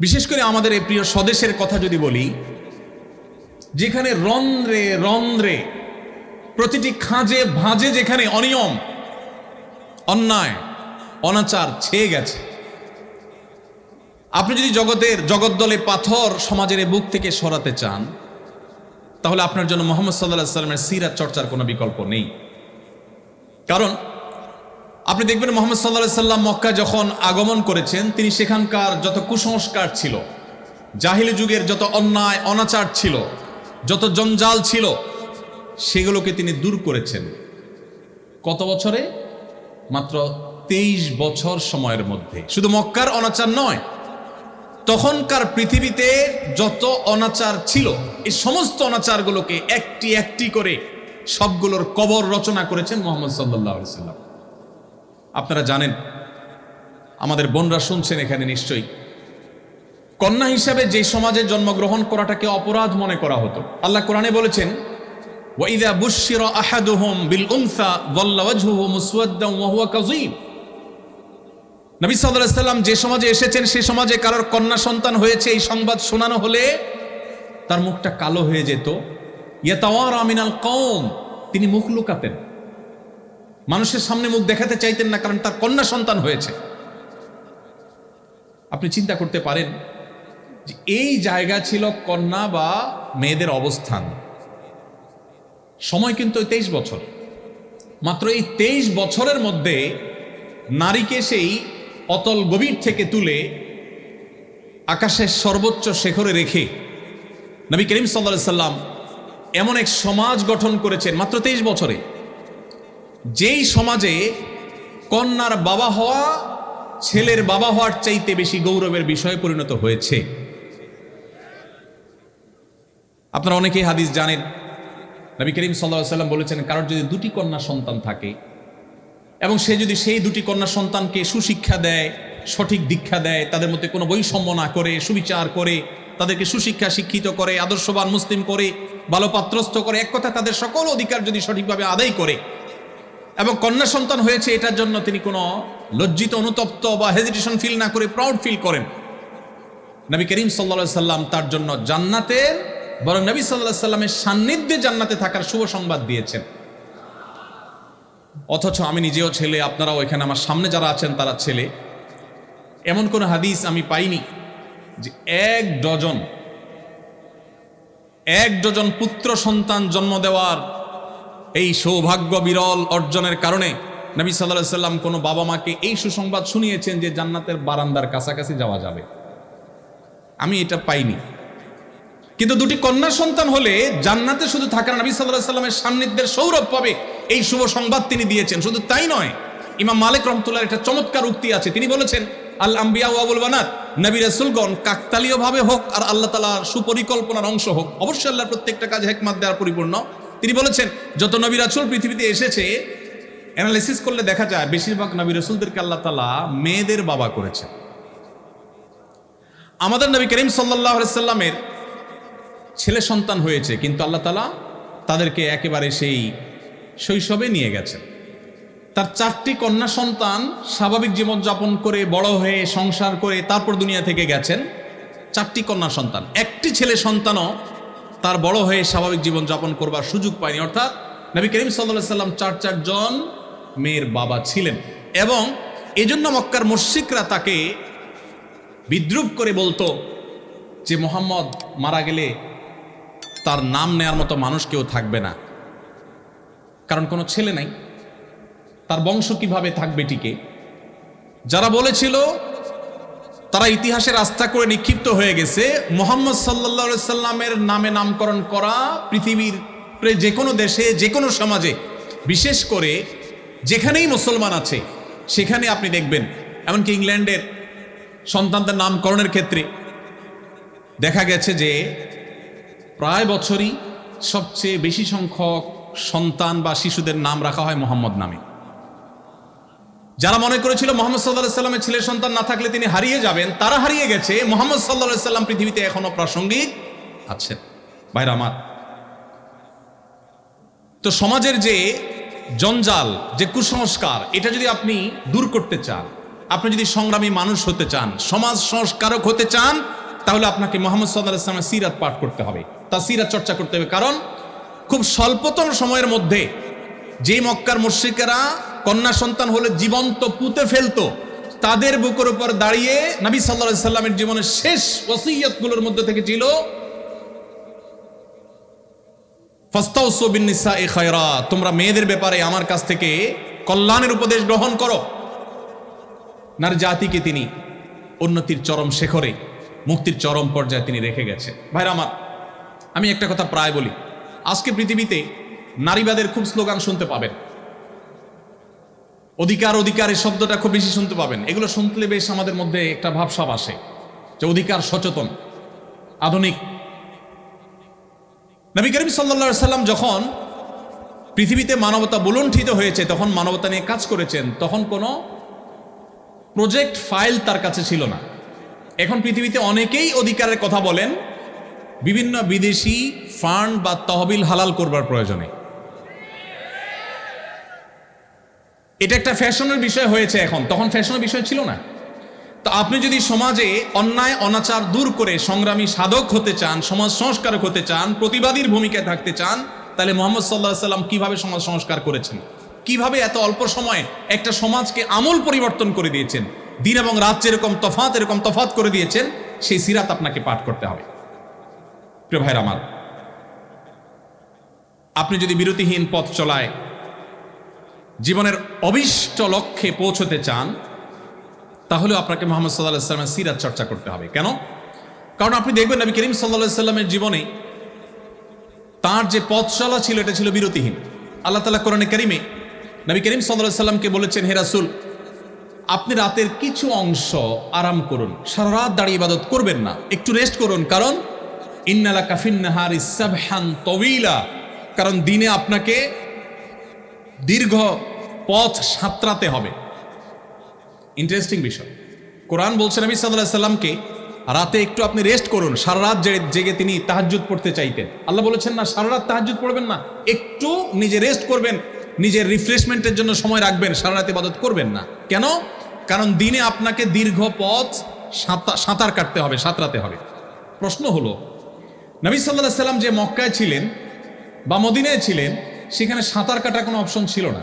বিশেষ করে আমাদের এই প্রিয় স্বদেশের কথা যদি বলি, যেখানে রন্ধ্রে রন্ধ্রে প্রতিটি খাঁজে ভাঁজে যেখানে অনিয়ম, অন্যায়, অনাচার ছেয়ে গেছে, আপনি যদি জগদ্দলে পাথর সমাজের বুক থেকে সরাতে চান, তাহলে আপনার জন্য মুহাম্মদ সাল্লাল্লাহু আলাইহি সাল্লামের সিরাত চর্চার কোনো বিকল্প নেই। কারণ আপনি দেখবেন মুহাম্মদ সাল্লাল্লাহু আলাইহি সাল্লাম মক্কা যখন আগমন করেছেন, তিনি সেখানকার যত কুসংস্কার ছিল, জাহিলি যুগের যত অন্যায় অনাচার ছিল, যত জঞ্জাল ছিল, সেগুলোকে তিনি দূর করেছেন। কত বছরে? মাত্র 23 বছর সময়ের মধ্যে। শুধু মক্কার অনাচার নয়, তখনকার পৃথিবীতে যত অনাচার ছিল, এই সমস্ত অনাচারগুলোকে একটি একটি করে সবগুলোর কবর রচনা করেছেন মুহাম্মদ সাল্লাল্লাহু আলাইহি সাল্লাম। আপনারা জানেন, আমাদের বোনরা শুনছেন এখানে নিশ্চয়ই, কন্যা হিসাবে যে সমাজে জন্মগ্রহণ করাটাকে অপরাধ মনে করা হতো। আল্লাহ কোরআনে বলেছেন, ওয়াইযা বুশশিরা আহাদুহুম বিল উনসা যাল্লা ওয়াজহুহু মুসওয়াদ্দান ওয়া হুয়া কাযীম। নবী সাল্লাল্লাহু আলাইহি সাল্লাম যে সমাজে এসেছেন, সেই সমাজে কারোর কন্যা সন্তান হয়েছে এই সংবাদ শোনানো হলে তার মুখটা কালো হয়ে যেত। ইয়াতাওয়ারা মিনাল কওম, তিনি মুখ লুকাতেন, মানুষের সামনে মুখ দেখাতে চাইতেন না, কারণ তার কন্যা সন্তান হয়েছে। আপনি চিন্তা করতে পারেন যে এই জায়গা ছিল কন্যা বা মেয়েদের অবস্থান। সময় কিন্তু 23 বছর। মাত্র এই 23 বছরের মধ্যে নারীকে সেই অতল গভীর থেকে তুলে আকাশের সর্বোচ্চ শিখরে রেখে নবী করিম সাল্লাল্লাহু আলাইহি সাল্লাম এমন এক সমাজ গঠন করেছেন মাত্র 23 বছরে, যেই সমাজে কন্যার বাবা হওয়া ছেলের বাবা হওয়ার চাইতে বেশি গৌরবের বিষয়ে পরিণত হয়েছে। আপনারা অনেকেই হাদিস জানেন, নবী করিম সাল্লাল্লাহু আলাইহি সাল্লাম বলেছেন, কারোর যদি 2টি কন্যা সন্তান থাকে এবং সে যদি সেই 2টি কন্যা সন্তানকে সুশিক্ষা দেয়, সঠিক দীক্ষা দেয়, তাদের মধ্যে কোনো বৈষম্য না করে, সুবিচার করে, তাদেরকে সুশিক্ষা শিক্ষিত করে, আদর্শবান মুসলিম করে, ভালো পাত্রস্থ করে, এক কথা তাদের সকল অধিকার যদি সঠিকভাবে আদায় করে, এবং কন্যা সন্তান হয়েছে এটার জন্য তিনি কোনো লজ্জিত, অনুতপ্ত বা হেজিটেশন ফিল না করে প্রাউড ফিল করেন, নবী করিম সাল্লাল্লাহু আলাইহি সাল্লাম তার জন্য জান্নাতের, বরং নবী সাল্লাল্লাহু আলাইহি সাল্লামের সান্নিধ্যে জান্নাতে থাকার শুভ সংবাদ দিয়েছেন। অথচ আমি নিজেও ছেলে, আপনারাও এখানে আমার সামনে যারা আছেন তারা ছেলে। এমন কোন হাদিস আমি পাইনি যে এক ডজন পুত্র সন্তান জন্ম দেওয়ার এই সৌভাগ্য বিরল অর্জনের কারণে নবী সাল্লাল্লাহু আলাইহি সাল্লাম কোনো বাবা মাকে এই সুসংবাদ শুনিয়েছেন যে জান্নাতের বারান্দার কাছাকাছি যাওয়া যাবে। আমি এটা পাইনি। কিন্তু 2টি কন্যা সন্তান হলে জান্নাতে শুধু থাকা নবী সাল্লাল্লাহু আলাইহি সাল্লামের সান্নিধ্যের সৌরভ পাবে, এই শুভ সংবাদ তিনি দিয়েছেন। শুধু তাই নয়, ইমাম মালিক রাহমাতুল্লাহর একটা চমৎকার উক্তি আছে। তিনি বলেছেন, আল আম্বিয়া ওয়া আবুল বানাত, নবী রাসূলগণ কাকতালীয় ভাবে হোক আর আল্লাহ তাআলার সুপরিকল্পনার অংশ হোক, অবশ্যই আল্লাহর প্রত্যেকটা কাজে হিকমত দেওয়ার পরিপূর্ণ। তিনি বলেছেন, যত নবী রাসূল পৃথিবীতে এসেছে অ্যানালিসিস করলে দেখা যায় বেশিরভাগ নবী রাসূলদেরকে আল্লাহ তাআলা মেয়েদের বাবা করেছেন। আমাদের নবী করিম সাল্লাল্লাহু আলাইহি সাল্লামের ছেলে সন্তান হয়েছে, কিন্তু আল্লাহ তাআলা তাদেরকে একেবারে সেই শৈশবে নিয়ে গেছেন। তার 4টি কন্যা সন্তান স্বাভাবিক জীবনযাপন করে বড় হয়ে সংসার করে তারপর দুনিয়া থেকে গেছেন। 4টি কন্যা সন্তান, একটি ছেলে সন্তানও তার বড় হয়ে স্বাভাবিক জীবনযাপন করবার সুযোগ পায়নি। অর্থাৎ নবী করিম সাল্লাল্লাহু আলাইহি সাল্লাম 4 জন মেয়ের বাবা ছিলেন, এবং এজন্য মক্কার মুশরিকরা তাকে বিদ্রূপ করে বলতো যে মুহাম্মদ মারা গেলে তার নাম নেয়ার মতো মানুষ কেউ থাকবে না, কারণ কোনো ছেলে নাই, তার বংশ কিভাবে থাকবে টিকে। যারা বলেছিল তারা ইতিহাসের আস্থা করে নিক্ষিপ্ত হয়ে গেছে। মুহাম্মদ সাল্লাল্লাহু আলাইহি সাল্লামের নামে নামকরণ করা পৃথিবীর যে কোনো দেশে, যে কোনো সমাজে, বিশেষ করে যেখানেই মুসলমান আছে সেখানে আপনি দেখবেন, এমনকি ইংল্যান্ডের সন্তানদের নামকরণের ক্ষেত্রে দেখা গেছে যে প্রায় বছরই সবচেয়ে বেশি সংখ্যক সন্তান বা শিশুদের নাম রাখা হয় মুহাম্মদ নামে। যারা মনে করেছিল মুহাম্মদ সাল্লাল্লাহু আলাইহি সাল্লামের ছেলে সন্তান না থাকলে তিনি হারিয়ে যাবেন, তারা হারিয়ে গেছে। মুহাম্মদ সাল্লাল্লাহু আলাইহি সাল্লাম পৃথিবীতে এখনো প্রাসঙ্গিক আছেন। ভাইরা আমার, তো সমাজের যে জঞ্জাল, যে কুসংস্কার, এটা যদি আপনি দূর করতে চান, আপনি যদি সংগ্রামী মানুষ হতে চান, সমাজ সংস্কারক হতে চান, তাহলে আপনাকে মুহাম্মদ সাল্লাল্লাহু আলাইহি সাল্লামের সিরাত পাঠ করতে হবে, তার সিরাত চর্চা করতে হবে। কারণ খুব স্বল্পতম সময়ের মধ্যে যে মক্কার মুশরিকেরা কন্যা সন্তান হলে জীবন্ত পুঁতে ফেলতো, তাদের বুকের উপর দাঁড়িয়ে নবী সাল্লাল্লাহু আলাইহি সাল্লামের জীবনের শেষ ওসিয়তগুলোর মধ্যে থেকে ছিল ফাস্তাউসু বিন-নিসাই খায়রা, তোমরা মেয়েদের ব্যাপারে আমার কাছ থেকে কল্যাণের উপদেশ গ্রহণ করো। নারী জাতিকে তিনি উন্নতির চরম শিখরে, মুক্তির চরম পর্যায়ে তিনি রেখে গেছে। ভাইরা আমার, আমি একটা কথা প্রায় বলি, আজকে পৃথিবীতে নারীবাদের খুব স্লোগান শুনতে পাবেন, অধিকার অধিকার এই শব্দটা খুব বেশি শুনতে পাবেন। এগুলো শুনলে বেশ আমাদের মধ্যে একটা ভাবসাব আসে যে অধিকার সচেতন, আধুনিক। নবী করিম সাল্লাল্লাহু আলাইহি সাল্লাম যখন পৃথিবীতে মানবতা বুলুণ্ঠিত হয়েছে, তখন মানবতা নিয়ে কাজ করেছেন, তখন কোনো প্রজেক্ট ফাইল তার কাছে ছিল না। এখন পৃথিবীতে অনেকেই অধিকারের কথা বলেন বিভিন্ন বিদেশি ফান্ড বা তহবিল হালাল করবার প্রয়োজনে। এটা একটা ফ্যাশনের বিষয় হয়েছে এখন, তখন ফ্যাশনের বিষয় ছিল না। তো আপনি যদি সমাজে অন্যায় অনাচার দূর করে সংগ্রামী সাধক হতে চান, সমাজ সংস্কারক হতে চান, প্রতিবাদীর ভূমিকায় থাকতে চান, তাহলে মুহাম্মদ সাল্লাল্লাহু আলাইহি সাল্লাম কিভাবে সমাজ সংস্কার করেছেন, কিভাবে এত অল্প সময়ে একটা সমাজকে আমূল পরিবর্তন করে দিয়েছেন, দিন এবং রাত যেরকম তফাৎ এরকম তফাৎ করে দিয়েছেন, সেই সিরাত আপনাকে পাঠ করতে হবে। প্রিয় ভাইরা আমার, আপনি যদি বিরতিহীন পথ চলায় জীবনের অভিষ্ট লক্ষ্যে পৌঁছতে চান, তাহলে আপনাকে মুহাম্মদ সাল্লাল্লাহু আলাইহি সাল্লামের সিরাত চর্চা করতে হবে। কেন? কারণ আপনি দেখবেন নবী করিম সাল্লাল্লাহু আলাইহি সাল্লামের জীবনে তার যে পথ চলা ছিল, এটা ছিল বিরতিহীন। আল্লাহ তাআলা কোরআনে কারিমে নবী করিম সাল্লাল্লাহু আলাইহি সাল্লামকে বলেছেন, হে রাসূল, আপনি রাতের কিছু অংশ আরাম করুন, সারা রাত দাঁড়িয়ে ইবাদত করবেন না, একটু রেস্ট করুন। কারণ ইন্না লাকা ফিন-নাহারি সাবহান তাওয়ীলা, কারণ দিনে আপনাকে দীর্ঘ পথ সাঁতরাতে হবে। ইন্টারেস্টিং বিষয়, কোরআন বলছে নবী সাল্লাল্লাহু আলাইহি সাল্লামকে রাতে একটু আপনি রেস্ট করুন। সারা রাত জেগে তিনি তাহাজ্জুদ পড়তে চাইতেন। আল্লাহ বলেছেন না সারা রাত তাহাজ্জুদ পড়বেন না, একটু নিজে রেস্ট করবেন, নিজের রিফ্রেশমেন্টের জন্য সময় রাখবেন, সারা রাতে ইবাদত করবেন না। কেন? কারণ দিনে আপনাকে দীর্ঘ পথ সাঁতার কাটতে হবে, সাঁতরাতে হবে। প্রশ্ন হলো, নবী সাল্লাল্লাহু আলাইহি সাল্লাম যে মক্কায় ছিলেন বা মদিনায় ছিলেন, সেখানে সাঁতার কাটার কোনো অপশন ছিল না।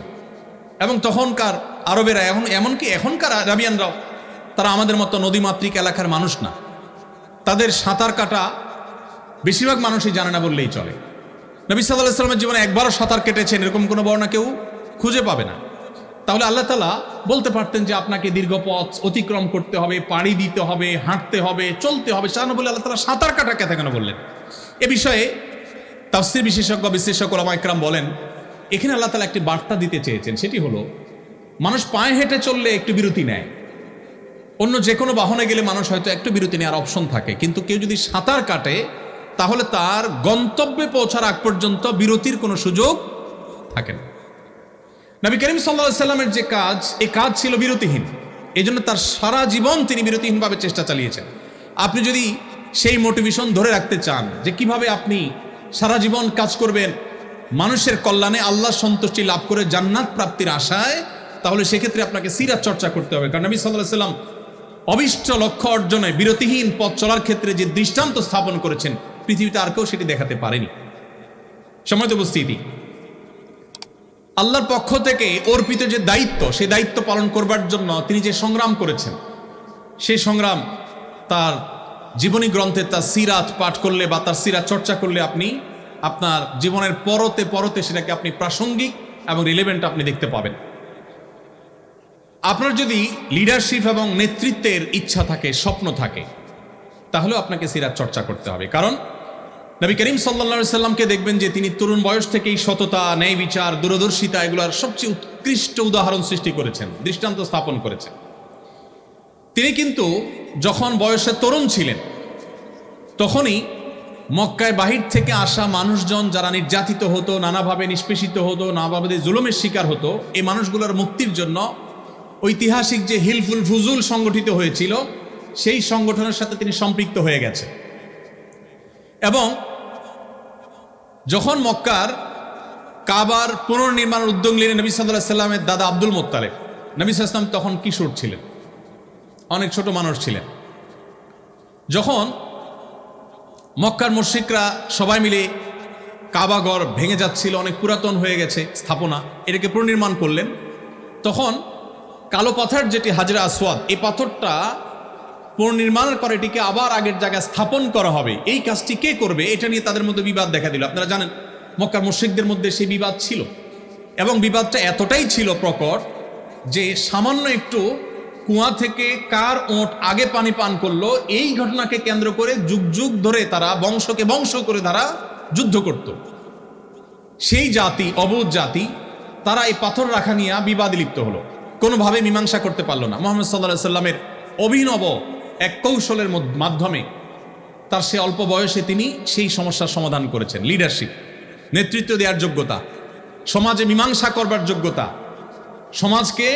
এবং তখনকার আরবেরা, এমনকি এখনকার আরাবিয়ানরাও, তারা আমাদের মতো নদীমাতৃক এলাকার মানুষ না। তাদের সাঁতার কাটা বেশিরভাগ মানুষই জানে না বললেই চলে। নবী সাল্লাল্লাহু আলাইহি সাল্লামের জীবনে একবারও সাঁতার কেটেছেন এরকম কোনো বর্ণনা কেউ খুঁজে পাবে না। তাহলে আল্লাহ তাআলা বলতে পারতেন যে আপনাকে দীর্ঘ পথ অতিক্রম করতে হবে, পাড়ি দিতে হবে, হাঁটতে হবে, চলতে হবে, সেটা বলে আল্লাহ তাআলা সাঁতার কাটা কথা কেন বললেন? এ বিষয়ে তাফসীর বিশেষজ্ঞ বিশ্লেষক ওলামা ইকরাম বলেন, এখানে আল্লাহ তাআলা একটি বার্তা দিতে চেয়েছেন। সেটি হলো, মানুষ পায়ে হেঁটে চললে একটু বিরতি নেয়, অন্য যে কোনো বাহনে গেলে মানুষ হয়তো একটু বিরতি নেওয়ার অপশন থাকে, কিন্তু কেউ যদি সাঁতার কাটে তাহলে তার গন্তব্যে পৌঁছার আগ পর্যন্ত বিরতির কোনো সুযোগ থাকে না। নবী করিম সাল্লাল্লাহু আলাইহি সাল্লামের যে কাজ, এই কাজ ছিল বিরতিহীন। এই জন্য তার সারা জীবন তিনি বিরতিহীনভাবে চেষ্টা চালিয়েছেন। আপনি যদি সেই মোটিভেশন ধরে রাখতে চান যে কিভাবে আপনি সারা জীবন কাজ করবেন মানুষের কল্যাণে, আল্লাহ সন্তুষ্টি লাভ করে জান্নাত প্রাপ্তির আশায়, তাহলে সেক্ষেত্রে আপনাকে সিরাত চর্চা করতে হবে। কারণ নবী সাল্লাল্লাহু আলাইহি সাল্লাম অবিষ্ট লক্ষ্য অর্জনে বিরতিহীন পথ চলার ক্ষেত্রে যে দৃষ্টান্ত স্থাপন করেছেন, পৃথিবীতে আর কেউ সেটি দেখাতে পারেনি। সম্মানিত উপস্থিতি, আল্লাহর পক্ষ থেকে অর্পিত যে দায়িত্ব, সেই দায়িত্ব পালন করবার জন্য তিনি যে সংগ্রাম করেছেন, সেই সংগ্রাম তার জীবনী গ্রন্থে, তার সিরাত পাঠ করলে বা তার সিরাত চর্চা করলে আপনি আপনার জীবনের পরতে পরতে সেটাকে আপনি প্রাসঙ্গিক এবং রিলেভেন্ট আপনি দেখতে পাবেন। আপনার যদি লিডারশিপ এবং নেতৃত্বের ইচ্ছা থাকে, স্বপ্ন থাকে, তাহলেও আপনাকে সিরাত চর্চা করতে হবে। কারণ নবী করিম সাল্লাল্লাহু আলাইহি সাল্লামকে দেখবেন যে তিনি তরুণ বয়স থেকেই সততা, ন্যায় বিচার, দূরদর্শিতা এগুলোর সবচেয়ে উৎকৃষ্ট উদাহরণ সৃষ্টি করেছেন, দৃষ্টান্ত স্থাপন করেছেন। তিনি কিন্তু যখন বয়সে তরুণ ছিলেন, তখনই মক্কায় বাহির থেকে আসা মানুষজন যারা নির্যাতিত হতো, নানাভাবে নিষ্পেষিত হতো, নানাভাবে জুলুমের শিকার হতো, এই মানুষগুলোর মুক্তির জন্য ঐতিহাসিক যে হিলফুল ফুজুল সংগঠিত হয়েছিল, সেই সংগঠনের সাথে তিনি সম্পৃক্ত হয়ে গেছেন। এবং যখন মক্কার কাবার পুনর্নির্মাণের উদ্যোগ নিলেন নবী সাল্লাল্লাহু আলাইহি সাল্লামের দাদা আব্দুল মুত্তালিব, নবী সাল্লাল্লাহু আলাইহি সাল্লাম তখন কিশোর ছিলেন, অনেক ছোট মানুষ ছিলেন। যখন মক্কার মুশরিকরা সবাই মিলে কাবাঘর ভেঙে যাচ্ছিল, অনেক পুরাতন হয়ে গেছে স্থাপনা, এটাকে পুনর্নির্মাণ করলেন, তখন কালো পাথর যেটি হাজরা আসওয়াদ, এই পাথরটা পুনর্নির্মাণের পর এটিকে আবার আগের জায়গায় স্থাপন করা হবে, এই কাজটি কে করবে, এটা নিয়ে তাদের মধ্যে বিবাদ দেখা দিল। আপনারা জানেন মক্কার মুশরিকদের মধ্যে সেই বিবাদ ছিল, এবং বিবাদটা এতটাই ছিল প্রকট যে সামান্য একটু কুয়া থেকে কার ওঁট আগে পানি পান করলো, এই ঘটনাকে কেন্দ্র করে যুগ যুগ ধরে তারা বংশকে বংশ করে তারা যুদ্ধ করত। সেই জাতি, অবুঝ জাতি, তারা এই পাথর রাখা নিয়ে বিবাদে লিপ্ত হলো, কোনোভাবে মীমাংসা করতে পারলো না। মুহাম্মদ সাল্লাল্লাহু আলাইহি সাল্লামের অভিনব এক কৌশলের মাধ্যমে তার সে অল্প বয়সে তিনি সেই সমস্যার সমাধান করেছেন। লিডারশিপ, নেতৃত্ব দেওয়ার যোগ্যতা, সমাজে মীমাংসা করবার যোগ্যতা, সমাজকে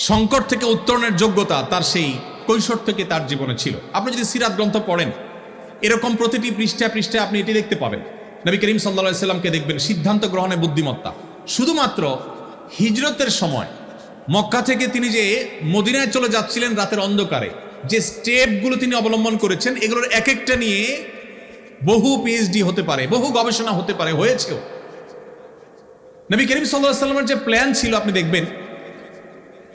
সংকট থেকে উত্তরণের যোগ্যতা তার সেই কৈশোর থেকে তার জীবনে ছিল। আপনি যদি সিরাত গ্রন্থ পড়েন, এরকম প্রতিটি পৃষ্ঠায় পৃষ্ঠায় আপনি এটি দেখতে পাবেন। নবী করিম সাল্লাল্লাহু আলাইহি সাল্লামকে দেখবেন সিদ্ধান্ত গ্রহণে বুদ্ধিমত্তা। শুধুমাত্র হিজরতের সময় মক্কা থেকে তিনি যে মদিনায় চলে যাচ্ছিলেন রাতের অন্ধকারে, যে স্টেপগুলো তিনি অবলম্বন করেছেন, এগুলোর এক একটা নিয়ে বহু পিএইচডি হতে পারে, বহু গবেষণা হতে পারে, হয়েছেও। নবী করিম সাল্লাল্লাহু আলাইহি সাল্লামের যে প্ল্যান ছিল, আপনি দেখবেন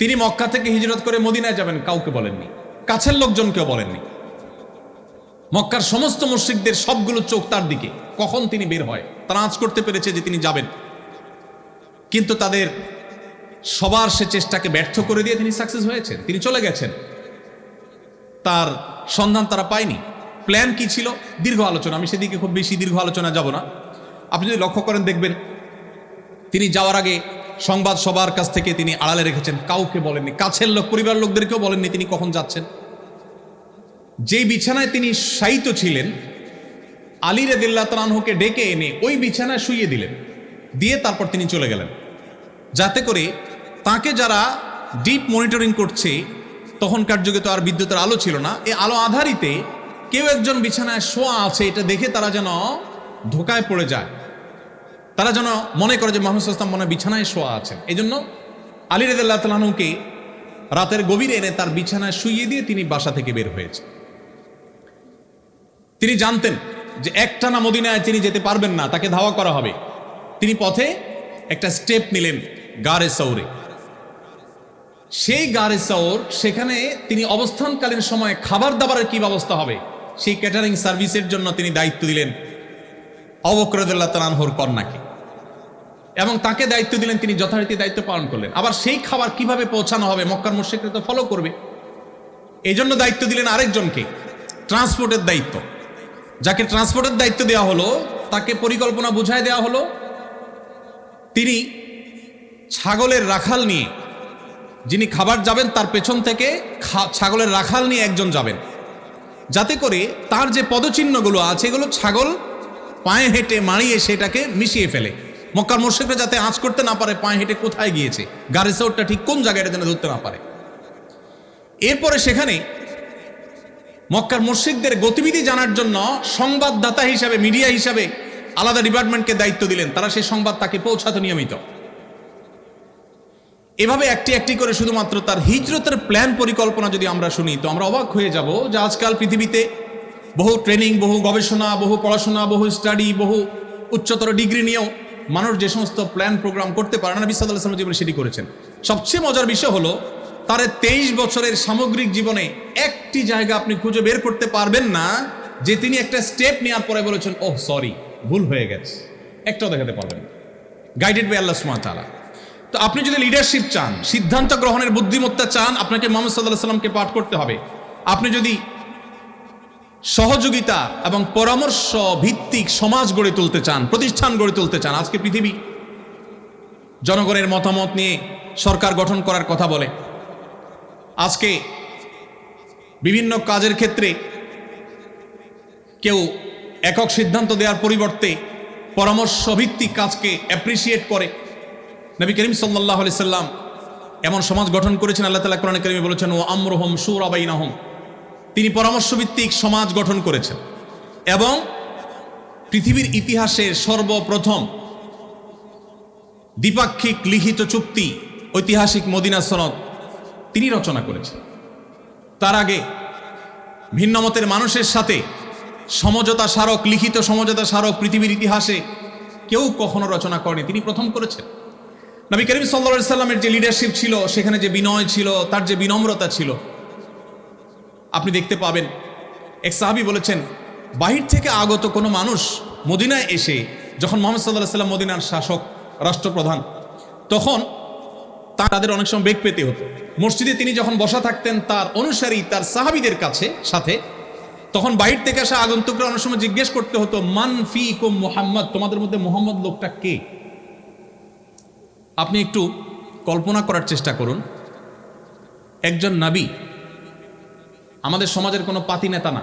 তিনি মক্কা থেকে হিজরত করে মদিনায় যাবেন, কাউকে বলেননি, কাছের লোকজনকেও বলেননি। মক্কার সমস্ত মুশরিকদের সবগুলো চোখ তার দিকে, কখন তিনি বের হয়, তারা আঁচ করতে পেরেছে যে তিনি যাবেন, কিন্তু তাদের সবার সে চেষ্টাকে ব্যর্থ করে দিয়ে তিনি সাকসেস হয়েছেন, তিনি চলে গেছেন, তার সন্ধান তারা পায়নি। প্ল্যান কি ছিল? দীর্ঘ আলোচনা, আমি সেদিকে খুব বেশি দীর্ঘ আলোচনা যাব না। আপনি যদি লক্ষ্য করেন দেখবেন তিনি যাওয়ার আগে সংবাদ সবার কাছ থেকে তিনি আড়ালে রেখেছেন, কাউকে বলেননি, কাছের লোক, পরিবার লোকদেরকেও বলেননি তিনি কখন যাচ্ছেন। যেই বিছানায় তিনি শায়িত ছিলেন, আলী রাদিয়াল্লাহু তাআলা আনহুকে ডেকে এনে ওই বিছানায় শুইয়ে দিলেন, দিয়ে তারপর তিনি চলে গেলেন, যাতে করে তাকে যারা ডিপ মনিটরিং করছে, তখনকার যুগে তো আর বিদ্যুতের আলো ছিল না, এই আলো আধারিতে কেউ একজন বিছানায় শোয়া আছে এটা দেখে তারা যেন ধোকায় পড়ে যায়, তারা যেন মনে করে যে মুহাম্মদ সাল্লাল্লাহু আলাইহি ওয়াসাল্লাম মনে বিছানায় শোয়া আছেন। এই জন্য আলী রাদিয়াল্লাহু তাআলা আনহুকে রাতের গভীরে এনে তার বিছানায় শুইয়ে দিয়ে তিনি বাসা থেকে বের হয়েছে। তিনি জানতেন যে একটানা মদিনায় তিনি যেতে পারবেন না, তাকে ধাওয়া করা হবে। তিনি পথে একটা স্টেপ নিলেন গারে সৌরে। সেই গারে সৌর, সেখানে তিনি অবস্থানকালীন সময়ে খাবার দাবারের কি ব্যবস্থা হবে, সেই ক্যাটারিং সার্ভিসের জন্য তিনি দায়িত্ব দিলেন আবু বকর রাদিয়াল্লাহু তাআলা আনহুর কন্যাকে, এবং তাকে দায়িত্ব দিলেন, তিনি যথারীতি দায়িত্ব পালন করলেন। আবার সেই খাবার কিভাবে পৌঁছানো হবে, মক্কার মুশরিকরা তো ফলো করবে, এই জন্য দায়িত্ব দিলেন আরেকজনকে, ট্রান্সপোর্টের দায়িত্ব। যাকে ট্রান্সপোর্টের দায়িত্ব দেওয়া হলো, তাকে পরিকল্পনা বুঝায় দেওয়া হলো, তিনি ছাগলের রাখাল নিয়ে, যিনি খাবার যাবেন তার পেছন থেকে ছাগলের রাখাল নিয়ে একজন যাবেন, যাতে করে তার যে পদচিহ্নগুলো আছে এগুলো ছাগল পায়ে হেঁটে মারিয়ে সেটাকে মিশিয়ে ফেলে, মক্কার মুশরিকরা যাতে আঁচ করতে না পারে পায়ে হেঁটে কোথায় গিয়েছে, গাড়ি সাউটটা ঠিক কোন জায়গায় এটা যেন ধরতে না পারে। এরপরে সেখানে মক্কার মুশরিকদের গতিবিধি জানার জন্য সংবাদদাতা হিসাবে, মিডিয়া হিসাবে আলাদা ডিপার্টমেন্টকে দায়িত্ব দিলেন, তারা সেই সংবাদ তাকে পৌঁছাতো নিয়মিত। এভাবে একটি একটি করে শুধুমাত্র তার হিজরতের প্ল্যান পরিকল্পনা যদি আমরা শুনি তো আমরা অবাক হয়ে যাব যে আজকাল পৃথিবীতে বহু ট্রেনিং, বহু গবেষণা, বহু পড়াশোনা, বহু স্টাডি, বহু উচ্চতর ডিগ্রি নিয়েও মানুষ যে সমস্ত প্ল্যান প্রোগ্রাম করতে পারে না, নবী সাল্লাল্লাহু আলাইহি ওয়াসাল্লাম জীবনে সেটি করেছেন। সবচেয়ে মজার বিষয় হলো তার 23 বছরের সামগ্রিক জীবনে একটি জায়গা আপনি খুঁজে বের করতে পারবেন না যে তিনি একটা স্টেপ নেওয়ার পরে বলেছেন ওহ সরি ভুল হয়ে গেছে, একটাও দেখাতে পারবেন না। গাইডেড বাই আল্লাহ সুবহানাহু ওয়া তাআলা। তো আপনি যদি লিডারশিপ চান, সিদ্ধান্ত গ্রহণের বুদ্ধিমত্তা চান, আপনাকে মুহাম্মদ সাল্লাল্লাহু আলাইহি ওয়াসাল্লামকে পাঠ করতে হবে। আপনি যদি সহযোগিতা এবং পরামর্শ ভিত্তিক সমাজ গড়ে তুলতে চান, প্রতিষ্ঠান গড়ে তুলতে চান, আজকে পৃথিবী জনগণের মতামত নিয়ে সরকার গঠন করার কথা বলে। আজকে বিভিন্ন কাজের ক্ষেত্রে কেউ একক সিদ্ধান্ত দেওয়ার পরিবর্তে পরামর্শ ভিত্তিক কাজকে অ্যাপ্রিসিয়েট করে। নবী করিম সাল্লাল্লাহু আলাইহি সাল্লাম এমন সমাজ গঠন করেছেন, আল্লাহ তাআলা কোরআনে কারিমে বলেছেন ও আমরুহুম শুরা বাইনাহুম, তিনি পরামর্শ ভিত্তিক সমাজ গঠন করেছেন। এবং পৃথিবীর ইতিহাসের সর্বপ্রথম দ্বিপাক্ষিক লিখিত চুক্তি ঐতিহাসিক মদিনা সনদ তিনি রচনা করেছেন। তার আগে ভিন্ন মতের মানুষের সাথে সমঝোতা স্মারক, লিখিত সমঝোতা স্মারক পৃথিবীর ইতিহাসে কেউ কখনো রচনা করেনি, তিনি প্রথম করেছেন। নবী করিম সাল্লাল্লাহু আলাইহি সাল্লামের যে লিডারশিপ ছিল, সেখানে যে বিনয় ছিল, তার যে বিনম্রতা ছিল, আপনি দেখতে পাবেন। এক সাহাবী বলেছেন বাহির থেকে আগত কোনো মানুষ মদিনায় এসে যখন মুহাম্মদ সাল্লাল্লাহু আলাইহি সাল্লাম মদিনার শাসক, রাষ্ট্রপ্রধান, তখন তাদের অনেক সময় বেগ পেতে হতো। মসজিদে তিনি যখন বসা থাকতেন তার অনুসারী, তার সাহাবীদের কাছে সাথে, তখন বাহির থেকে আসা আগন্তুকরা অনেক সময় জিজ্ঞেস করতে হতো মান ফিকুম মুহাম্মদ, তোমাদের মধ্যে মুহাম্মদ লোকটা কে? আপনি একটু কল্পনা করার চেষ্টা করুন, একজন নবী, আমাদের সমাজের কোনো পাতি নেতা না,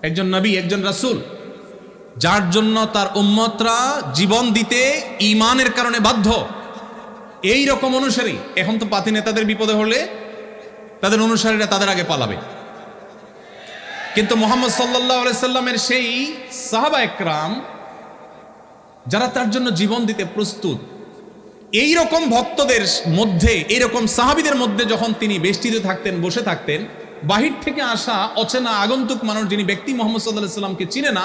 একজন নবী, একজন রাসূল, যার জন্য তার উম্মতরা জীবন দিতে ঈমানের কারণে বাধ্য, এই রকম অনুসারী। এখন তো পাতি নেতাদের বিপদে হলে তাদের অনুসারীরা তাদের আগে পালাবে, কিন্তু মুহাম্মদ সাল্লাল্লাহু আলাইহি সাল্লামের সেই সাহাবা একরাম যারা তার জন্য জীবন দিতে প্রস্তুত, এই রকম ভক্তদের মধ্যে, এইরকম সাহাবীদের মধ্যে যখন তিনি বেষ্টিত থাকতেন, বসে থাকতেন, বাহির থেকে আসা অচেনা আগন্তুক মানুষ, যিনি ব্যক্তি মুহাম্মদ সাল্লাল্লাহু আলাইহি সাল্লামকে চিনে না,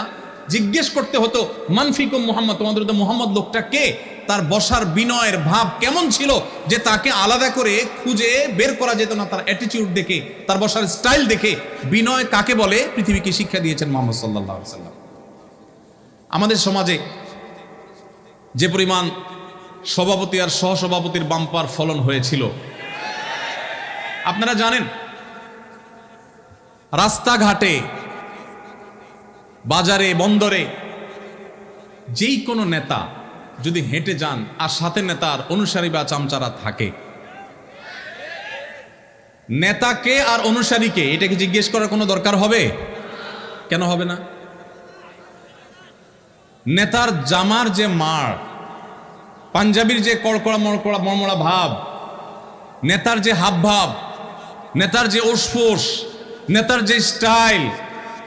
জিজ্ঞেস করতে হতো মান ফিকুম মুহাম্মদ, তোমাদের মধ্যে মুহাম্মদ লোকটা কে? তার বসার বিনয়ের ভাব কেমন ছিল যে তাকে আলাদা করে খুঁজে বের করা যেত না। তার অ্যাটিটিউড দেখে, তার বসার স্টাইল দেখে বিনয় কাকে বলে পৃথিবীকে শিক্ষা দিয়েছেন মুহাম্মদ সাল্লাল্লাহু আলাইহি সাল্লাম। আমাদের সমাজে যে পরিমাণ সভাপতি আর সহসভাপতির বাম্পার ফলন হয়েছিল আপনারা জানেন। রাস্তাঘাটে, বাজারে, বন্দরে যেই কোনো নেতা যদি হেঁটে যান আর সাথে নেতার অনুসারী বা চামচারা থাকে, নেতাকে আর অনুসারীকে এটাকে জিজ্ঞেস করার কোনো দরকার হবে? কেন হবে না? নেতার জামার যে মার, পাঞ্জাবির যে কড়কড়া মড়কড়া মরমড়া ভাব, নেতার যে হাবভাব, নেতার যে উসফুস, নেতার যে স্টাইল,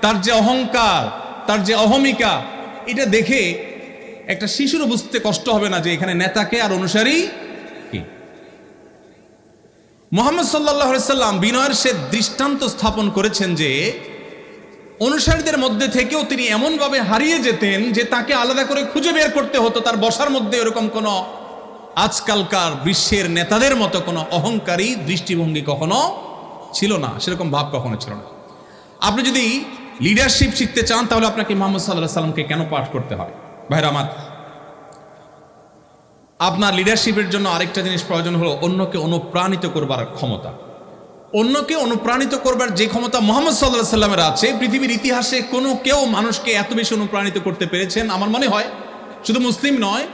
তার যে অহংকার, তার যে অহমিকা, এটা দেখে একটা শিশুরও বুঝতে কষ্ট হবে না যে এখানে নেতাকে আর অনুসারী কি। মুহাম্মদ সাল্লাল্লাহু আলাইহি সাল্লাম বিনয়ের সে দৃষ্টান্ত স্থাপন করেছেন যে অনুসারীদের মধ্যে থেকেও তিনি এমনভাবে হারিয়ে যেতেন যে তাকে আলাদা করে খুঁজে বের করতে হতো। তার বসার মধ্যে এরকম কোনো আজকালকার বিশ্বের নেতাদের মতো কোনো অহংকারী দৃষ্টিভঙ্গি কখনো ছিল না, সেরকম ভাব কখনো ছিল না। আপনি যদি লিডারশিপ শিখতে চান তাহলে আপনাকে মুহাম্মদ সাল্লাল্লাহু আলাইহি সাল্লামকে কেন পাঠ করতে হয়? ভাইরা আমার, আপনার লিডারশিপের জন্য আরেকটা জিনিস প্রয়োজন হলো অন্যকে অনুপ্রাণিত করবার ক্ষমতা। অন্যকে অনুপ্রাণিত করবার যে ক্ষমতা মুহাম্মদ সাল্লাল্লাহু আলাইহি সাল্লামের আছে, পৃথিবীর ইতিহাসে কোনো কেউ মানুষকে এত বেশি অনুপ্রাণিত করতে পেরেছেন আমার মনে হয় শুধু মুসলিম নয়,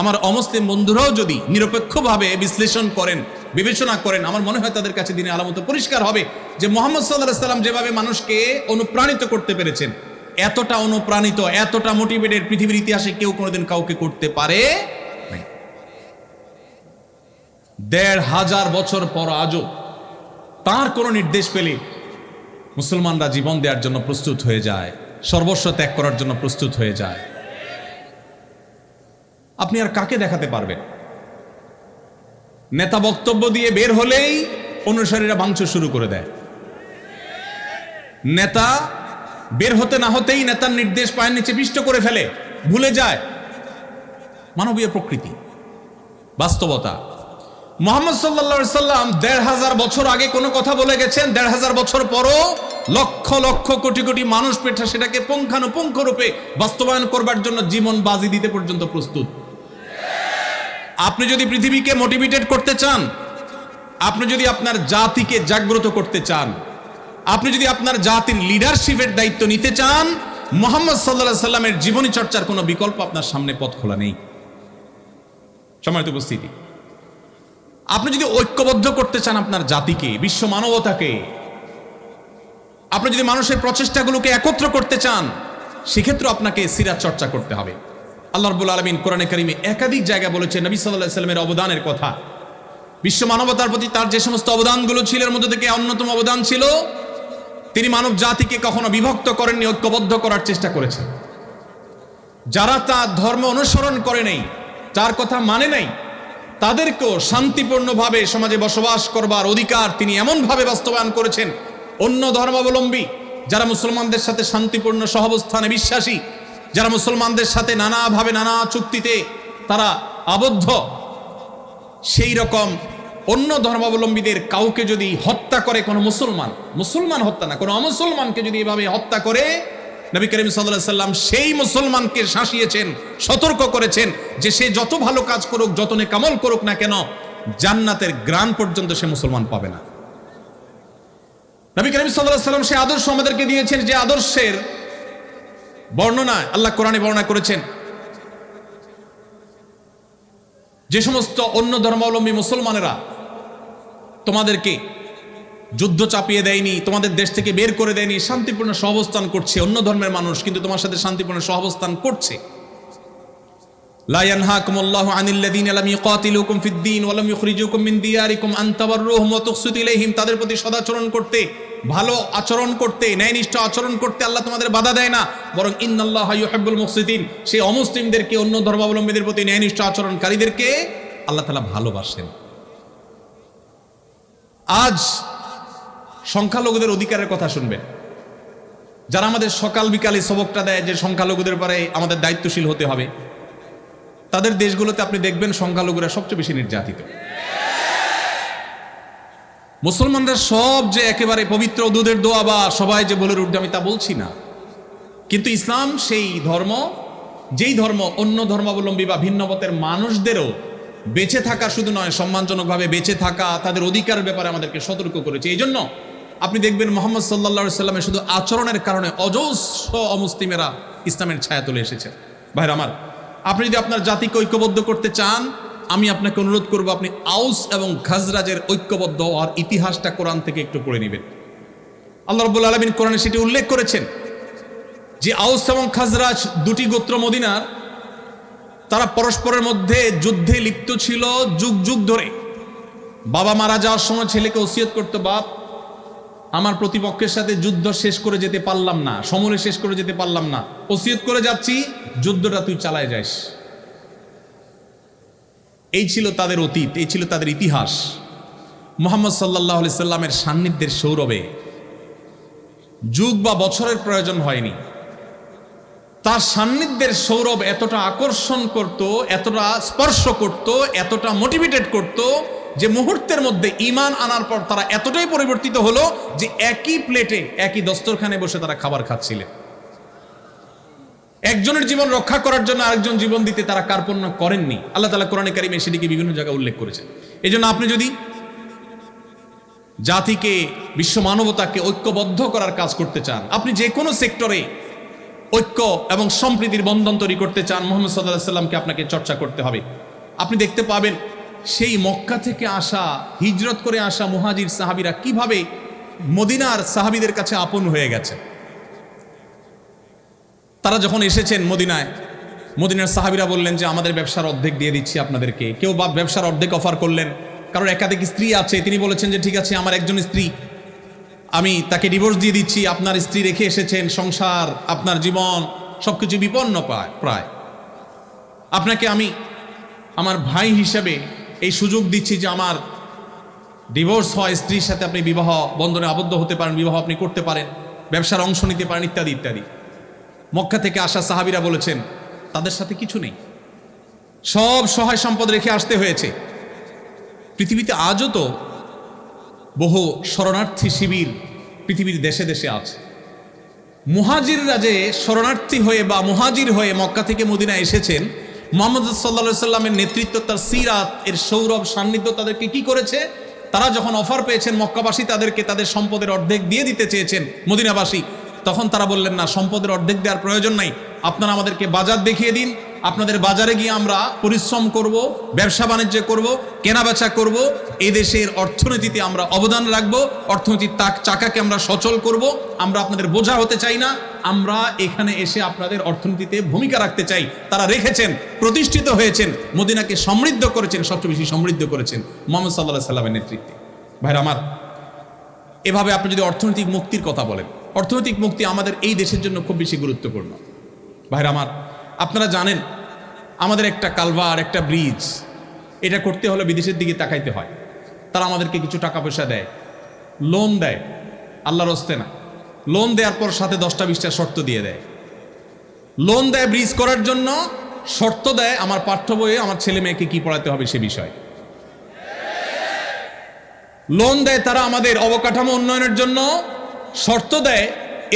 আমার অমুসলিম বন্ধুরাও যদি নিরপেক্ষভাবে বিশ্লেষণ করেন, বিবেচনা করেন, আমার মনে হয় তাদের কাছে দিনে আলামত পরিষ্কার হবে যে মুহাম্মদ সাল্লাল্লাহু আলাইহি সাল্লাম যেভাবে মানুষকে অনুপ্রাণিত করতে পেরেছেন, এতটা অনুপ্রাণিত, এতটা মোটিভেটেড পৃথিবীর ইতিহাসে কেউ কোনোদিন কাউকে করতে পারে নাই। ১৫০০ বছর পর আজও তার কোনো নির্দেশ পেলে মুসলমানরা জীবন দেওয়ার জন্য প্রস্তুত হয়ে যায়, সর্বস্ব ত্যাগ করার জন্য প্রস্তুত হয়ে যায়। আপনি আর কাকে দেখাতে পারবেন? নেতা বক্তব্য দিয়ে বের হলেই অনুসারীরা ভাঙচুর শুরু করে দেয়। নেতা বের হতে না হতেই নেতার নির্দেশ পায়ের নিচে পিষ্ট করে ফেলে, ভুলে যায় মানবীয় প্রকৃতি, বাস্তবতা। মুহাম্মদ সাল্লাল্লাহু আলাইহি সাল্লাম ১৫০০ বছর আগে কোনো কথা বলে গেছেন, ১৫০০ বছর পরও লক্ষ লক্ষ কোটি কোটি মানুষ পেঠা সেটাকে পুঙ্খানুপুঙ্খ রূপে বাস্তবায়ন করবার জন্য জীবন বাজি দিতে পর্যন্ত প্রস্তুত। আপনি যদি পৃথিবীকে মোটিভেটেড করতে চান, আপনি যদি আপনার জাতিকে জাগ্রত করতে চান, আপনি যদি আপনার জাতির লিডারশিপের দায়িত্ব নিতে চান, মুহাম্মদ সাল্লাল্লাহু আলাইহি সাল্লামের জীবনী চর্চার কোনো বিকল্প আপনার সামনে পথ খোলা নেই। সম্মানিত উপস্থিতি, আপনি যদি ঐক্যবদ্ধ করতে চান আপনার জাতিকে, বিশ্ব মানবতাকে, আপনি যদি মানুষের প্রচেষ্টাগুলোকে একত্র করতে চান, সেক্ষেত্রে আপনাকে সিরাত চর্চা করতে হবে। আল্লাহ রাব্বুল আলামিন কোরআনে কারিমে একাধিক জায়গায় বলেছেন নবী সাল্লাল্লাহু আলাইহি সাল্লামের অবদানের কথা। বিশ্ব মানবতার প্রতি তার যে সমস্ত অবদানগুলো ছিল, এর মধ্যে থেকে অন্যতম অবদান ছিল তিনি মানব জাতিকে কখনো বিভক্ত করেননি, ঐক্যবদ্ধ করার চেষ্টা করেছেন। যারা তার ধর্ম অনুসরণ করে নেই, তার কথা মানে নাই, তাদেরকেও শান্তিপূর্ণভাবে সমাজে বসবাস করবার অধিকার তিনি এমনভাবে বাস্তবায়ন করেছেন। অন্য ধর্মাবলম্বী যারা মুসলমানদের সাথে শান্তিপূর্ণ সহাবস্থানে বিশ্বাসী, যারা মুসলমানদের সাথে নানাভাবে নানা চুক্তিতে তারা আবদ্ধ, সেই রকম অন্য ধর্মাবলম্বীদের কাউকে যদি হত্যা করে কোনো মুসলমান হত্যা না, কোনো অমুসলমানকে যদি এভাবে হত্যা করে, নবী করিম সাল্লাল্লাহু আলাইহি সাল্লাম সেই মুসলমানকে শাসিয়েছেন, সতর্ক করেছেন যে সে যত ভালো কাজ করুক, যত নেকামল করুক না কেন, জান্নাতের গ্রাণ পর্যন্ত সে মুসলমান পাবে না। নবী করিম সাল্লাল্লাহু আলাইহি সাল্লাম সেই আদর্শ আমাদেরকে দিয়েছেন, যে আদর্শের বর্ণনা আল্লাহ কোরআনে বর্ণনা করেছেন। যে সমস্ত অন্য ধর্মাবলম্বী মুসলমানেরা তোমাদেরকে যুদ্ধ চাপিয়ে দেয়নি, তোমাদের দেশ থেকে বের করে দেয়নি, শান্তিপূর্ণ সহাবস্থান করছে, অন্য ধর্মের মানুষ কিন্তু তোমার সাথে শান্তিপূর্ণ সহাবস্থান করছে। লা ইয়ানহাকুমুল্লাহু আনিল্লাযীনা লাম ইউকাতিলুকুম ফিদ-দীন ওয়া লাম ইখরিজুকুম মিন দিয়ারিকুম আন তাবাররুহুম ওয়া তুকসিতু ইলাইহিম, তাদের প্রতি সদাচরণ করতে, ভালো আচরণ করতে, ন্যায়নিষ্ঠ আচরণ করতে আল্লাহ তোমাদের বাধা দেয় না, বরং ইন্নাল্লাহা ইউহিব্বুল মুকসিতিন, সেই অমুসলিমদেরকে, অন্য ধর্মাবলম্বীদের প্রতি ন্যায়নিষ্ঠ আচরণকারীদেরকে আল্লাহ তাআলা ভালোবাসেন। আজ সংখ্যালঘুদের অধিকারের কথা শুনবেন, যারা আমাদের সকাল বিকালে সবকটা দেয় যে সংখ্যালঘুদের পরে আমাদের দায়িত্বশীল হতে হবে, তাদের দেশগুলোতে আপনি দেখবেন সংখ্যালঘুরা সবচেয়ে বেশি নির্যাতিত। মুসলমানরা সব যে একেবারে পবিত্র দুধের দোয়া বা সবাই যে বলে উঠবে, আমি তা বলছি না, কিন্তু ইসলাম সেই ধর্ম, যেই ধর্ম অন্য ধর্মাবলম্বী বা ভিন্ন মতের মানুষদেরও বেঁচে থাকা শুধু নয়, সম্মানজনকভাবে বেঁচে থাকা, তাদের অধিকারের ব্যাপারে আমাদেরকে সতর্ক করেছে। এই জন্য আপনি দেখবেন মুহাম্মদ সাল্লাল্লাহু আলাইহি সাল্লামের শুধু আচরণের কারণে অজস্র অমুসলিমেরা ইসলামের ছায়া তুলে এসেছে। ভাইরা আমার, আপনি যদি আপনার জাতিকে ঐক্যবদ্ধ করতে চান, আমি আপনাকে অনুরোধ করব আপনি আউস এবং খাজরাজের ঐক্যবদ্ধ হওয়ার ইতিহাসটা কোরআন থেকে একটু পড়ে নেবেন। আল্লাহ রাব্বুল আলামিন কোরআনে সেটি উল্লেখ করেছেন যে আউস এবং খাজরাজ দুটি গোত্র মদিনার, তারা পরস্পরের মধ্যে যুদ্ধে লিপ্ত ছিল যুগ যুগ ধরে। বাবা মারা যাওয়ার সময় ছেলেকে ওসিয়ত করতো, বাপ আমার প্রতিপক্ষের সাথে যুদ্ধ শেষ করে যেতে পারলাম না, সমূলে শেষ করে যেতে পারলাম না, ওসিয়ত করে যাচ্ছি যুদ্ধটা তুই চালায় যাস। এই ছিল তাদের অতীত, এই ছিল তাদের ইতিহাস। মুহাম্মদ সাল্লাল্লাহু আলাইহি সাল্লামের সান্নিধ্যের সৌরভে যুগ বা বছরের প্রয়োজন হয়নি, তার সান্নিধ্যের সৌরভ এতটা আকর্ষণ করত, এতটা স্পর্শ করত, এতটা মোটিভেটেড করত যে মুহূর্তের মধ্যে ঈমান আনার পর তারা এতটাই পরিবর্তিত হলো যে একই প্লেটে, একই দস্তরখানে বসে তারা খাবার খাচ্ছিলেন। একজনের জীবন রক্ষা করার জন্য আরেকজন জীবন দিতে তারা কার্পণ্য করেননি। আল্লাহ তাআলা কোরআনে কারিমে সেটিকে বিভিন্ন জায়গায় উল্লেখ করেছেন। এই জন্য আপনি যদি জাতিকে, বিশ্ব মানবতাকে ঐক্যবদ্ধ করার কাজ করতে চান, আপনি যে কোনো সেক্টরে ঐক্য এবং সম্প্রীতির বন্ধন তৈরি করতে চান, মুহাম্মদ সাল্লাল্লাহু আলাইহি সাল্লামকে আপনাকে চর্চা করতে হবে। আপনি দেখতে পাবেন সেই মক্কা থেকে আসা, হিজরত করে আসা মুহাজির সাহাবীরা কিভাবে মদিনার সাহাবীদের কাছে আপন হয়ে গেছে। তারা যখন এসেছেন মদিনার সাহাবীরা বললেন যে আমাদের ব্যবসার অর্ধেক দিয়ে দিচ্ছি আপনাদেরকে। কেউ বা ব্যবসার অর্ধেক অফার করলেন, কারণ একাধিক স্ত্রী আছে, তিনি বলেছেন যে ঠিক আছে, আমার একজন স্ত্রী, আমি তাকে ডিভোর্স দিয়ে দিচ্ছি, আপনার স্ত্রী রেখে এসেছেন, সংসার, আপনার জীবন সবকিছু বিপন্ন প্রায়, আপনাকে আমি আমার ভাই হিসেবে এই সুযোগ দিচ্ছি যে আমার ডিভোর্স হয় স্ত্রীর সাথে আপনি বিবাহ বন্ধনে আবদ্ধ হতে পারেন, বিবাহ আপনি করতে পারেন, ব্যবসার অংশ নিতে পারেন, ইত্যাদি ইত্যাদি। মক্কা থেকে আসা সাহাবীরা বলেছেন তাদের সাথে কিছু নেই, সব সহায় সম্পদ রেখে আসতে হয়েছে। পৃথিবীতে আজও তো বহু শরণার্থী শিবির পৃথিবীর দেশে দেশে আছে। মুহাজিররা যে শরণার্থী হয়ে বা মুহাজির হয়ে মক্কা থেকে মদিনা এসেছেন, মুহাম্মদ সাল্লাল্লাহু আলাইহি সাল্লামের নেতৃত্ব, তার সিরাত এর সৌরভ সান্নিধ্য তাদেরকে কি করেছে? তারা যখন অফার পেয়েছেন মক্কাবাসী তাদেরকে তাদের সম্পদের অর্ধেক দিয়ে দিতে চেয়েছেন মদিনাবাসী, তখন তারা বললেন না, সম্পদের অর্ধেক দেওয়ার প্রয়োজন নাই, আপনারা আমাদেরকে বাজার দেখিয়ে দিন, আপনাদের বাজারে গিয়ে আমরা পরিশ্রম করব, ব্যবসা বাণিজ্য করব, কেনাবেচা করব, এই দেশের অর্থনীতিতে আমরা অবদান রাখবো, অর্থনীতির চাকাকে আমরা সচল করব, আমরা আপনাদের বোঝা হতে চাই না, আমরা এখানে এসে আপনাদের অর্থনীতিতে ভূমিকা রাখতে চাই। তারা রেখেছেন, প্রতিষ্ঠিত হয়েছেন, মদিনাকে সমৃদ্ধ করেছেন, সবচেয়ে বেশি সমৃদ্ধ করেছেন মুহাম্মদ সাল্লাল্লাহু আলাইহি সাল্লামের নেতৃত্বে। ভাইরা আমার, এভাবে আপনি যদি অর্থনৈতিক মুক্তির কথা বলেন, অর্থনৈতিক মুক্তি আমাদের এই দেশের জন্য খুব বেশি গুরুত্বপূর্ণ। ভাইরা আমার, আপনারা জানেন আমাদের একটা কালভার, একটা ব্রিজ, এটা করতে হলে বিদেশের দিকে তাকাইতে হয়। তারা আমাদেরকে কিছু টাকা পয়সা দেয়, লোন দেয়, আল্লাহর হস্তে না, লোন দেওয়ার পর সাথে 10টা-20টা শর্ত দিয়ে দেয়। লোন দেয় ব্রিজ করার জন্য, শর্ত দেয় আমার পাঠ্য বইয়ে আমার ছেলে মেয়েকে কি পড়াতে হবে সে বিষয়। লোন দেয় তারা আমাদের অবকাঠামো উন্নয়নের জন্য, শর্ত দেয়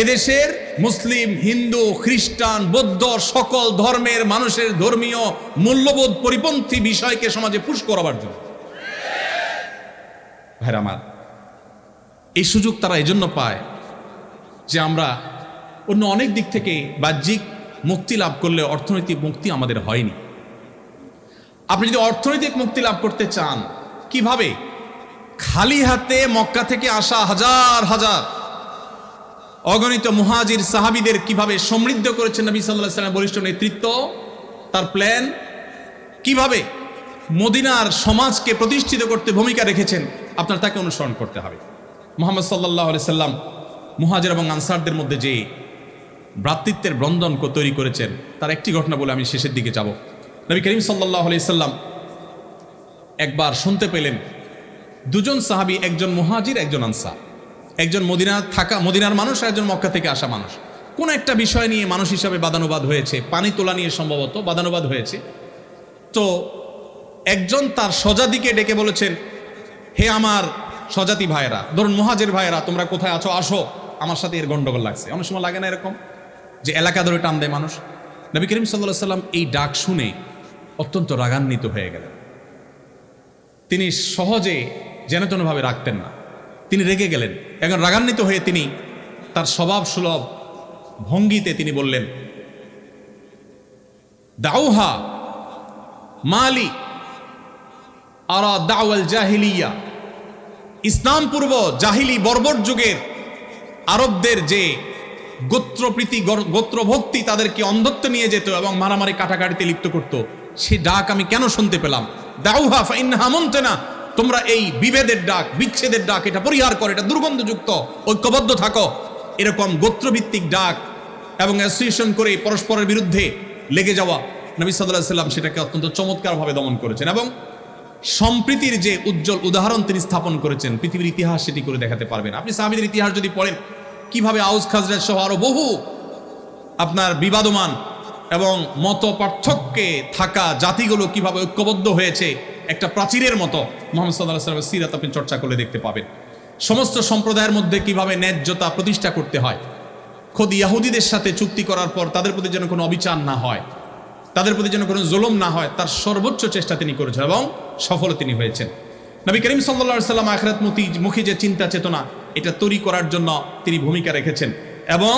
এদেশের মুসলিম, হিন্দু, খ্রিস্টান, বৌদ্ধ সকল ধর্মের মানুষের ধর্মীয় মূল্যবোধ পরিপন্থী বিষয়কে সমাজে পুশ করাবার জন্য। ভাইরা আমার, এই সুযোগ তারা এজন্য পায় যে আমরা অন্য অনেক দিক থেকে বাহ্যিক মুক্তি লাভ করলে অর্থনৈতিক মুক্তি আমাদের হয়নি। আপনি যদি অর্থনৈতিক মুক্তি লাভ করতে চান, কিভাবে? খালি হাতে মক্কা থেকে আসা হাজার হাজার অগণিত মুহাজির সাহাবীদের কিভাবে সমৃদ্ধ করেছেন নবী সাল্লাল্লাহু আলাইহি ওয়াসাল্লামের বলিষ্ঠ নেতৃত্ব, তার প্ল্যান, কিভাবে মদিনার সমাজকে প্রতিষ্ঠিত করতে ভূমিকা রেখেছেন, আপনার তাকে অনুসরণ করতে হবে। মুহাম্মদ সাল্লাল্লাহু আলাইহি সাল্লাম মুহাজির এবং আনসারদের মধ্যে যে ভ্রাতৃত্বের বন্ধন তৈরি করেছেন, তার একটি ঘটনা বলে আমি শেষের দিকে যাব। নবী করিম সাল্লাল্লাহু আলাইহি সাল্লাম একবার শুনতে পেলেন দুজন সাহাবী, একজন মুহাজির, একজন আনসার, একজন মদিনার মানুষ আর একজন মক্কা থেকে আসা মানুষ, কোন একটা বিষয় নিয়ে মানুষ হিসাবে বাদানুবাদ হয়েছে, পানি তোলা নিয়ে সম্ভবত বাদানুবাদ হয়েছে। তো একজন তার স্বজাতিকে ডেকে বলেছেন, হে আমার স্বজাতি ভাইয়েরা, ধরুন মুহাজির ভাইয়েরা, তোমরা কোথায় আছো, আসো, আমার সাথে এর গন্ডগোল লাগছে। অনেক সময় লাগে না এরকম, যে এলাকা ধরে টান দেয় মানুষ। নবী করিম সাল্লাল্লাহু আলাইহি সাল্লাম এই ডাক শুনে অত্যন্ত রাগান্বিত হয়ে গেলেন। তিনি সহজে যেনতেনভাবে রাখতেন না, তিনি রেগে গেলেন। এখন রাগান্বিত হয়ে তিনি তার স্বভাব সুলভ ভঙ্গিতে তিনি বললেন, দাউহা মালি আরা দাওয়াল জাহিলিয়া, ইসলাম পূর্ব জাহিলি বর্বর যুগের আরবদের যে গোত্রপ্রীতি, গোত্রভক্তি তাদেরকে অন্ধত্ব নিয়ে যেত এবং মারামারি কাটাকাটিতে লিপ্ত করত, সেই ডাক আমি কেন শুনতে পেলাম? দাউহা ফাইন্নাহা মুনতিনা, তোমরা এই বিভেদের ডাক, বিচ্ছেদের ডাক, এটা পরিহার করো, এটা দুর্গন্ধযুক্ত, ঐক্যবদ্ধ থাকো। এরকম গোত্রভিত্তিক ডাক এবং অ্যাসোসিয়েশন করে পরস্পরের বিরুদ্ধে লেগে যাওয়া, নবী সাল্লাল্লাহু আলাইহি সাল্লাম সেটাকে অত্যন্ত চমৎকারভাবে দমন করেছেন এবং সম্প্রীতির যে উজ্জ্বল উদাহরণ তিনি স্থাপন করেছেন, পৃথিবীর ইতিহাস সেটি করে দেখাতে পারবেন। আপনি সাহাবীদের ইতিহাস যদি পড়েন, কিভাবে আউস খাজরাজ সহ আরো বহু আপনার বিবাদমান এবং মত পার্থক্যে থাকা জাতিগুলো কিভাবে ঐক্যবদ্ধ হয়েছে, একটা প্রাচীরের মতো মুহাম্মদ সাল্লাল্লাহু আলাইহি ওয়াসাল্লামের সিরাত আপনি চর্চা করলে দেখতে পাবেন। সমস্ত সম্প্রদায়ের মধ্যে কিভাবে ন্যায্যতা প্রতিষ্ঠা করতে হয়, খোদ ইহুদিদের সাথে চুক্তি করার পর তাদের প্রতি যেন কোনো অবিচার না হয়, তাদের প্রতি যেন কোনো জুলুম না হয়, তার সর্বোচ্চ চেষ্টা তিনি করেছেন এবং সফল তিনি হয়েছেন। নবী করিম সাল্লাল্লাহু আলাইহি ওয়াসাল্লাম আখিরাতমুখী যে চিন্তা চেতনা, এটা তৈরি করার জন্য তিনি ভূমিকা রেখেছেন। এবং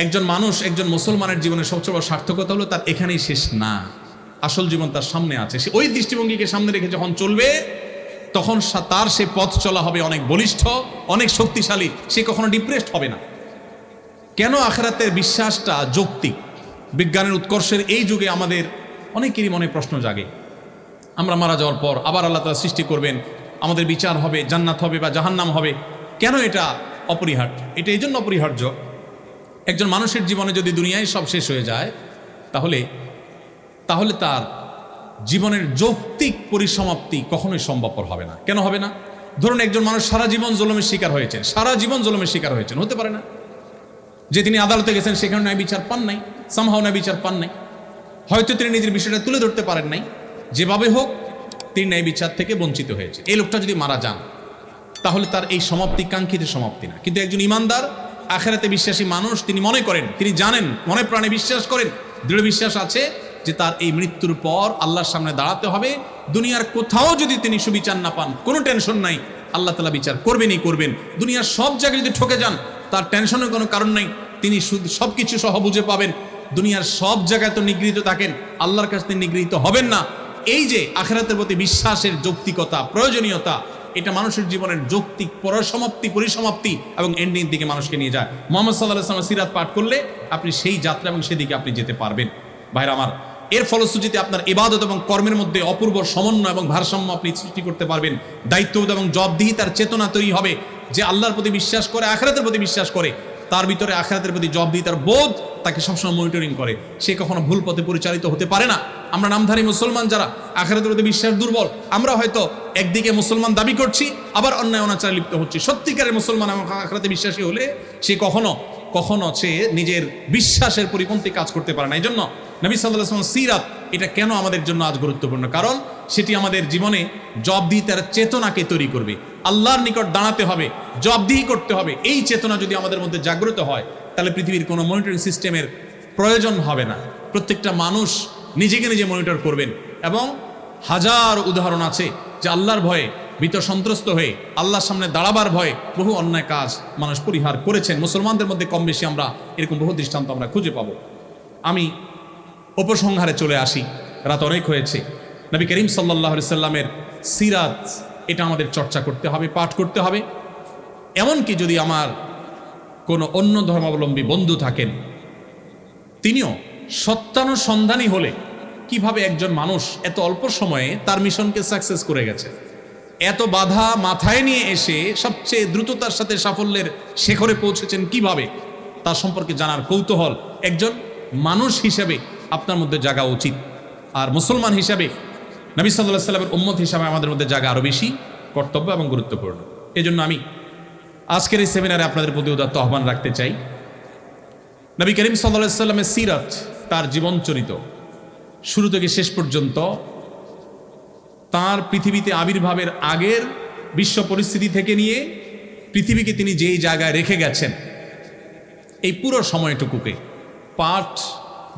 একজন মানুষ, একজন মুসলমানের জীবনে সবচেয়ে বড় সার্থকতা হলো তার এখানেই শেষ না, আসল জীবন তার সামনে আছে। সে ওই দৃষ্টিভঙ্গিকে সামনে রেখে যখন চলবে, তখন তার সে পথ চলা হবে অনেক বলিষ্ঠ, অনেক শক্তিশালী, সে কখনো ডিপ্রেসড হবে না। কেন আখিরাতের বিশ্বাসটা যৌক্তিক? বিজ্ঞানের উৎকর্ষের এই যুগে আমাদের অনেকেরই মনে প্রশ্ন জাগে, আমরা মারা যাওয়ার পর আবার আল্লাহ তাআলা সৃষ্টি করবেন, আমাদের বিচার হবে, জান্নাত হবে বা জাহান্নাম হবে। কেন এটা অপরিহার্য? এটা এই জন্য অপরিহার্য, একজন মানুষের জীবনে যদি দুনিয়ায় সব শেষ হয়ে যায় তাহলে তার জীবনের যৌক্তিক পরিসমাপ্তি কখনোই সম্ভবপর হবে না। কেন হবে না? ধরুন একজন মানুষ সারা জীবন জুলুমের শিকার হয়েছেন, হতে পারে না যে তিনি আদালতে গেছেন সেখানে ন্যায় বিচার পান নাই, সামহাও ন্যায় বিচার পান নাই, হয়তো তিনি নিজের বিষয়টা তুলে ধরতে পারেন নাই, যেভাবে হোক তিনি ন্যায় বিচার থেকে বঞ্চিত হয়েছে। এই লোকটা যদি মারা যান তাহলে তার এই সমাপ্তি কাঙ্ক্ষিত সমাপ্তি না। কিন্তু একজন ইমানদার আখিরাতে বিশ্বাসী মানুষ, তিনি মনে করেন, তিনি জানেন, মনে প্রাণে বিশ্বাস করেন, দৃঢ় বিশ্বাস আছে যে তার এই মৃত্যুর পর আল্লাহর সামনে দাঁড়াতে হবে। দুনিয়ার কোথাও যদি তিনি সুবিচার না পান, কোনো টেনশন নাই, আল্লাহ তাআলা বিচার করবেনই করবেন। দুনিয়ার সব জায়গায় যদি ঠকে যান, তার টেনশনের কোনো কারণ নাই, তিনি সব কিছু সহ বুঝে পাবেন। দুনিয়ার সব জায়গায় তো নিগৃহীত থাকেন, আল্লাহর কাছে তিনি নিগৃহীত হবেন না। এই যে আখিরাতের প্রতি বিশ্বাসের যৌক্তিকতা, প্রয়োজনীয়তা, এটা মানুষের জীবনের যৌক্তিক পরিসমাপ্তি এবং এন্ডিং দিকে মানুষকে নিয়ে যায়। মুহাম্মদ সাল্লাল্লাহু আলাইহি ওয়াসাল্লাম সিরাত পাঠ করলে আপনি সেই যাত্রা এবং সেদিকে আপনি যেতে পারবেন। ভাইরা আমার, এর ফলশ্রুতিতে আপনার ইবাদত এবং কর্মের মধ্যে অপূর্ব সমন্বয় এবং ভারসাম্য আপনি সৃষ্টি করতে পারবেন। দায়িত্ববোধ এবং জবাবদিহিতার চেতনা তৈরি হবে। যে আল্লাহর প্রতি বিশ্বাস করে, আখিরাতের প্রতি বিশ্বাস করে, তার ভিতরে আখিরাতের প্রতি জবাবদিহিতার বোধ তাকে সবসময় মনিটরিং করে, সে কখনো ভুল পথে পরিচালিত হতে পারে না। আমরা নামধারী মুসলমান যারা আখিরাতের প্রতি বিশ্বাস দুর্বল, আমরা হয়তো একদিকে মুসলমান দাবি করছি, আবার অন্যায় অনাচারে লিপ্ত হচ্ছি। সত্যিকারের মুসলমান এবং আখিরাতে বিশ্বাসী হলে সে কখনো সে নিজের বিশ্বাসের পরিপন্থী কাজ করতে পারে না। এই জন্য নবী সাল্লাল্লাহু আলাইহি ওয়াসাল্লাম সিরাত এটা কেন আমাদের জন্য আজ গুরুত্বপূর্ণ? কারণ সেটি আমাদের জীবনে জবাবদিহিতার চেতনাকে তৈরি করবে। আল্লাহর নিকট দাঁড়াতে হবে, জবাবদিহি করতে হবে। এই চেতনা যদি আমাদের মধ্যে জাগ্রত হয় তাহলে পৃথিবীর কোনো মনিটরিং সিস্টেমের প্রয়োজন হবে না। প্রত্যেকটা মানুষ নিজেকে নিজে মনিটর করবেন। এবং হাজার উদাহরণ আছে যে আল্লাহর ভয়ে ভীত সন্ত্রস্ত হয়ে আল্লাহর সামনে দাঁড়াবার ভয়ে বহু অন্যায় কাজ মানুষ পরিহার করেছেন। মুসলমানদের মধ্যে কম বেশি আমরা এরকম বহু দৃষ্টান্ত আমরা খুঁজে পাবো। আমি উপসংহারে চলে আসি, রাত অনেক হয়েছে। নবী করিম সাল্লাল্লাহু আলাইহি সাল্লামের সিরাত এটা আমাদের চর্চা করতে হবে, পাঠ করতে হবে। এমনকি যদি আমার কোনো অন্য ধর্মাবলম্বী বন্ধু থাকেন, তিনিও সত্যানুসন্ধানী হলে কিভাবে একজন মানুষ এত অল্প সময়ে তার মিশনকে সাকসেস করে গেছে, এত বাধা মাথায় নিয়ে এসে সবচেয়ে দ্রুততার সাথে সাফল্যের শেখরে পৌঁছেছেন কিভাবে, তার সম্পর্কে জানার কৌতূহল একজন মানুষ হিসেবে আপনার মধ্যে জাগা উচিত। আর মুসলমান হিসাবে, নবী সাল্লাল্লাহু আলাইহি সাল্লামের উম্মত হিসাবে আমাদের মধ্যে জাগা আরও বেশি কর্তব্য এবং গুরুত্বপূর্ণ। এই জন্য আমি আজকের এই সেমিনারে আপনাদের প্রতি উদাত্ত আহ্বান রাখতে চাই। নবী করিম সাল্লাল্লাহু আলাইহি সাল্লামের সিরাত, তার জীবনচরিত শুরু থেকে শেষ পর্যন্ত, তার পৃথিবীতে আবির্ভাবের আগের বিশ্ব পরিস্থিতি থেকে নিয়ে পৃথিবীকে তিনি যেই জায়গায় রেখে গেছেন, এই পুরো সময়টুকুকে পাঠ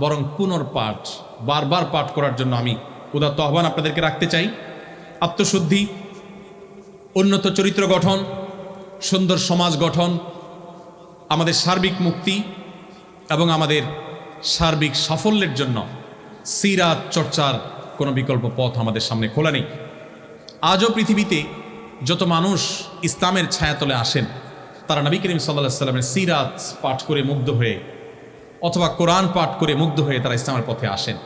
বরং পুনর্পাঠ, বারবার পাঠ করার জন্য আমি উদাত্ত আহ্বান আপনাদেরকে রাখতে চাই। আত্মশুদ্ধি, উন্নত চরিত্র গঠন, সুন্দর সমাজ গঠন, আমাদের সার্বিক মুক্তি এবং আমাদের সার্বিক সাফল্যের জন্য সিরাত চর্চার কোনো বিকল্প পথ আমাদের সামনে খোলা নেই। আজও পৃথিবীতে যত মানুষ ইসলামের ছায়াতলে আসেন, তারা নবী করিম সাল্লাল্লাহু আলাইহি সাল্লামের সিরাত পাঠ করে মুগ্ধ হয়ে অথবা কোরআন পাঠ করে মুগ্ধ হয়ে তারা ইসলামের পথে আসেন।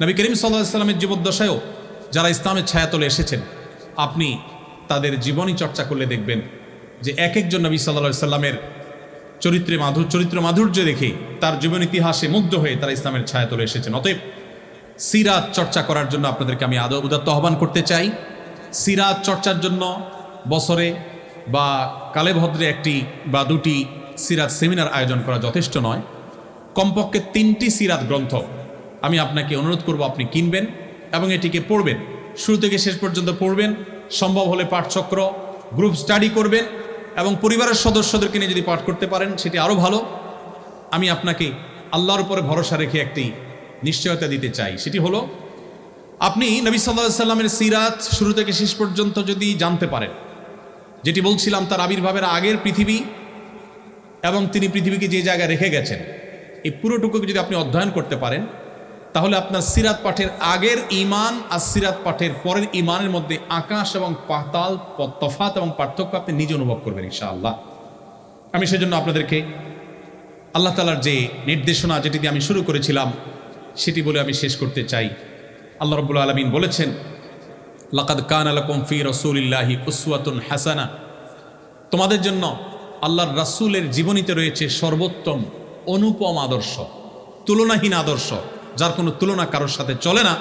নবী করিম সাল্লাল্লাহু আলাইহি সাল্লামের জীবদ্দশায়ও যারা ইসলামের ছায়াতলে এসেছেন, আপনি তাদের জীবনী চর্চা করলে দেখবেন যে এক একজন নবী সাল্লাল্লাহু আলাইহি সাল্লামের চরিত্র মাধুর্য দেখে তার জীবন ইতিহাসে মুগ্ধ হয়ে তারা ইসলামের ছায়াতলে এসেছেন। অতএব সিরাত চর্চা করার জন্য আপনাদেরকে আমি উদাত্ত আহ্বান করতে চাই। সিরাত চর্চার জন্য বছরে বা কালে ভদ্রে একটি বা দুটি সিরাত সেমিনার আয়োজন করা যথেষ্ট নয়। কমপক্ষে 3টি সিরাত গ্রন্থ আমি আপনাকে অনুরোধ করব আপনি কিনবেন এবং এটিকে পড়বেন, শুরু থেকে শেষ পর্যন্ত পড়বেন। সম্ভব হলে পাঠচক্র, গ্রুপ স্টাডি করবেন এবং পরিবারের সদস্যদেরকে নিয়ে যদি পাঠ করতে পারেন সেটি আরও ভালো। আমি আপনাকে আল্লাহর উপরে ভরসা রেখে একটি নিশ্চয়তা দিতে চাই, সেটি হলো আপনি নবী সাল্লাল্লাহু আলাইহি সাল্লামের সিরাত শুরু থেকে শেষ পর্যন্ত যদি জানতে পারেন, যেটি বলছিলাম তার আবির্ভাবের আগের পৃথিবী এবং তিনি পৃথিবীকে যে জায়গায় রেখে গেছেন, এই পুরোটুকুকে যদি আপনি অধ্যয়ন করতে পারেন, তাহলে আপনার সিরাত পাঠের আগের ঈমান আর সিরাত পাঠের পরের ঈমানের মধ্যে আকাশ এবং পাতাল তফাত এবং পার্থক্য আপনি নিজে অনুভব করবেন ইনশাআল্লাহ। আমি সেজন্য আপনাদেরকে আল্লাহ তাআলার যে নির্দেশনা, যেটি দিয়ে আমি শুরু করেছিলাম, সেটি বলে আমি শেষ করতে চাই। আল্লাহ রাব্বুল আলামিন বলেছেন, লাকাদ কানা লাকুম ফি রাসূলিল্লাহি উসওয়াতুন হাসানা, তোমাদের জন্য আল্লাহর রাসূলের জীবনীতে রয়েছে সর্বোত্তম অনুপম আদর্শ, তুলনাহীন আদর্শ, যার কোনো তুলনা কারোর সাথে চলে না,